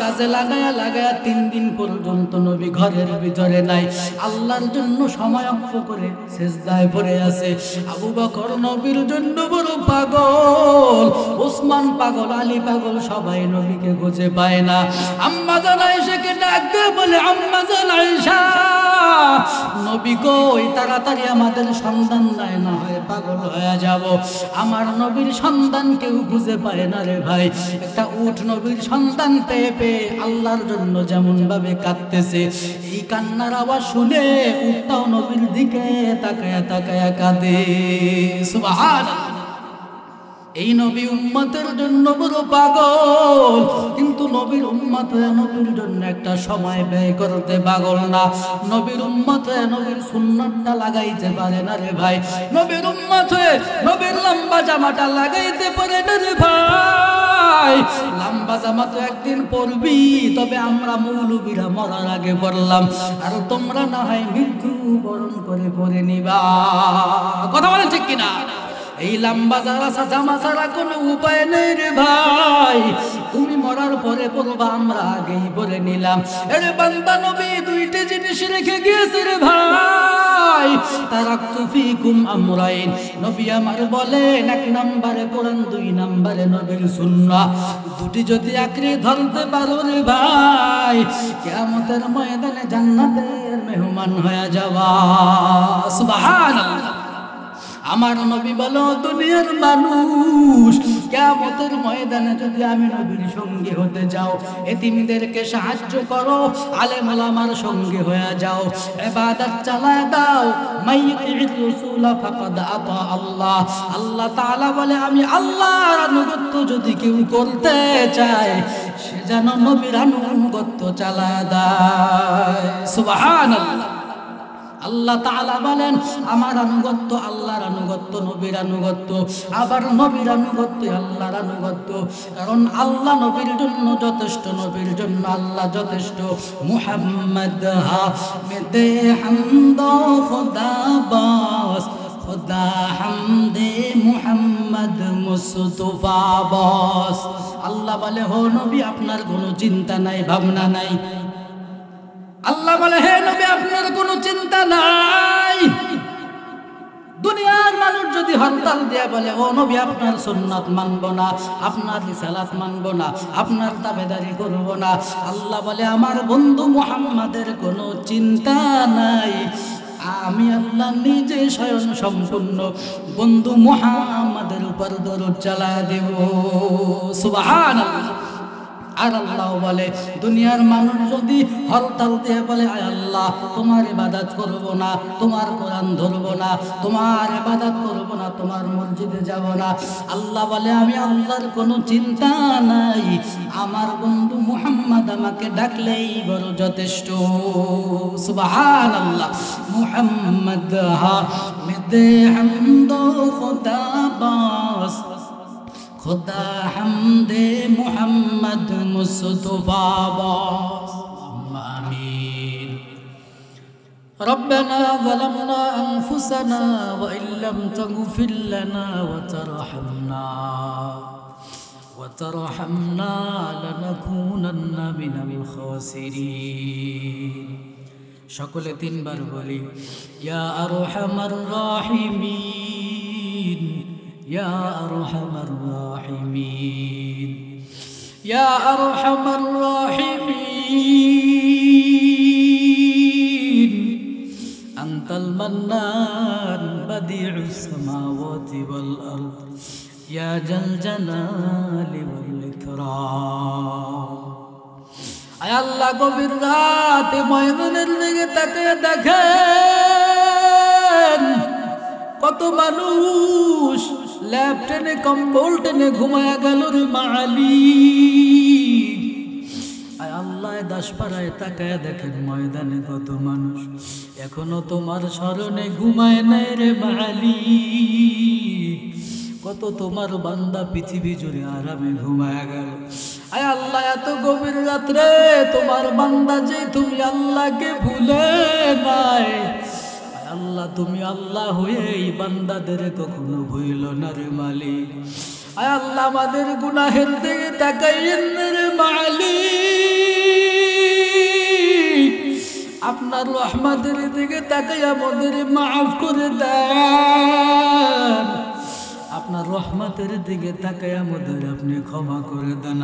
কাজে লাগায়া লাগায়া 3 দিন পর্যন্ত নবী ঘরের ভিতরে নাই, আল্লাহর জন্য সময় অক্ষ করে সিজদায় পড়ে আছে। আবু বকর নবীর জন্য বড় পাগল, ওসমান পাগল, আলী পাগল, সবাই নবীকে খুঁজে পায় না। আম্মা জান আয়েশাকে ডাক দিয়ে বলে, আম্মা জান আয়েশা, নবী কই? তাড়াতাড়ি আমাদের সন্ধান দেয়, না হয় পাগল হয়ে যাব। আমার নবীর সন্ধান কেউ খুঁজে পায় না রে ভাই। একটা উট নবীর সন্ধান পেয়ে পেয়ে আল্লাহর জন্য যেমন ভাবে কাঁদতেছে, এই কান্নার আওয়াজ শুনে উটটাও নবীর দিকে তাকায়া তাকায়া কাঁদে। সুবহানাল্লাহ। এই নবী উম্মতের জন্য বড় পাগল, কিন্তু নবীর উম্মত নবীর জন্য একটা সময় ব্যয় করতে পাগল না। নবীর উম্মত নবীর সুন্নাতটা লাগাইতে পারে না রে ভাই। নবীর উম্মত নবীর লম্বা জামাটা লাগাইতে পারে না রে ভাই। লম্বা জামা তো একদিন পরবি, তবে আমরা মৌলবীরা মরার আগে পড়লাম, আর তোমরা না হয় মৃত্যু বরণ করে পরে নিবা। কথা বলেন ঠিক কিনা? এই লম্বা জামা ছাড়া কোনো উপায় নেই রে ভাই। তুমি মরার পরে পড়বা, আমরা আগেই বলে নিলাম। আরে বান্দা নবী দুইটা জিনিস রেখে গিয়েছে রে ভাই। তারাকতু ফিকুম আমরাইন, নবী আমার বলেন, এক নম্বরে কোরআন, দুই নম্বরে নবীর সুন্নাহ। দুটি যদি আঁকড়ে ধরতে পারো রে ভাই, কিয়ামতের ময়দানে জান্নাতের মেহমান হয়ে যাবা। সুবহানাল্লাহ। আমার নবী বলো, দুনিয়ার মানুষ কিয়ামতের ময়দানে যদি আমি নবীর সঙ্গী হতে যাও, এতিমদেরকে সাহায্য করো, আলেম ওলামার সঙ্গী হয়ে যাও, ইবাদত চালায় দাও, মাইয়ুতির রাসূল ফাকাদ আতা আল্লাহ। আল্লাহ তাআলা বলে, আমি আল্লাহর আনুগত্য যদি কেউ করতে চায়, সে যেন নবীর আনুগত্য চালায় দেয়। সুবহানাল্লাহ। আল্লাহ তাআলা বলেন, আমার আনুগত্য আল্লাহর আনুগত্য, নবীর আনুগত্য, আবার নবীর আনুগত্য আল্লাহর আনুগত্য। কারণ আল্লাহ নবীর জন্য যথেষ্ট, নবীর জন্য আল্লাহ যথেষ্ট। মুহাম্মদ হামিদে হামদ খুদা বাস, খুদা হামদে মুহাম্মদ মুস্তাফা বাস। আল্লাহ বলে, হো নবী আপনার কোনো চিন্তা নাই, ভাবনা নাই। আল্লাহ বলে, হে নবী আপনার কোনো চিন্তা নাই। দুনিয়ার মানুষ যদি হরতাল দিয়ে বলে, ও নবী আপনার সুন্নাত মানব না, আপনার রিসালাত মানব না, আপনার তাবেদারি করব না, আল্লাহ বলে, আমার বন্ধু মুহাম্মাদের কোনো চিন্তা নাই। আমি আল্লাহ নিজে স্বয়ং সম্পূর্ণ বন্ধু মুহাম্মাদের উপর দরুদ চালায় দেব। সুবহানাল্লাহ। আর আল্লাহ বলে, দুনিয়ার মানুষ যদি হরতাল দিয়ে বলে, আয় আল্লাহ তোমার ইবাদত করব না, তোমার কোরআন ধরব না, তোমার ইবাদত করব না, তোমার মসজিদে যাব না, আল্লাহ বলে, আমি আল্লাহর কোনো চিন্তা নাই। আমার বন্ধু মুহাম্মদ আমাকে ডাকলেই বড় যথেষ্ট। সুবহানাল্লাহ। মুহাম্মদ হামিদে হামদ খুদা বাস, খুদা হামদে মুহাম্মদ মুস্তাফা বাস। আমিন। ربنا ظلمنا أنفسنا وإن لم تغفر لنا وترحمنا لنكونن من الخاسرين। সকলে তিনবার বলি, ইয়া আরহামার রাহিমিন, ইয়া আরহামার রাহিমিন, ইয়া আরহামার রাহিমিন। আনতাল মান্নান বাদিউস সামাওয়াতি ওয়াল আরদ, ইয়া জাল জালালি ওয়াল ইকরাম। আয় আল্লাহ, গভীর রাতে ময়দানের দিকে তাকিয়ে দেখেন, কত মানুষ ল্যাব টেনে কম্বল টেনে ঘুমায়া গেল রে মালিক। আয় আল্লাহ, দাসপাড়ায় তাকায় দেখেন ময়দানে কত মানুষ এখনো তোমার স্মরণে ঘুমায় নাই রে মালিক। কত তোমার বান্দা পৃথিবী জুড়ে আরামে ঘুমায় গেল। আয় আল্লাহ, এত গভীর রাত্রে তোমার বান্দা যে তুমি আল্লাহকে ভুলে নাই। আল্লাহ, তুমি আল্লাহ হয়ে এই বান্দাদের কখনো ভুইল না রে মালিক। আয় আল্লাহ, আমাদের গুনাহের দিকে তাকাইয়েন রে মালিক। আপনার রহমতের দিকে তাকাই আমাদের মাফ করে দেন। আপনার রহমতের দিকে তাকাই আমাদের আপনি ক্ষমা করে দেন।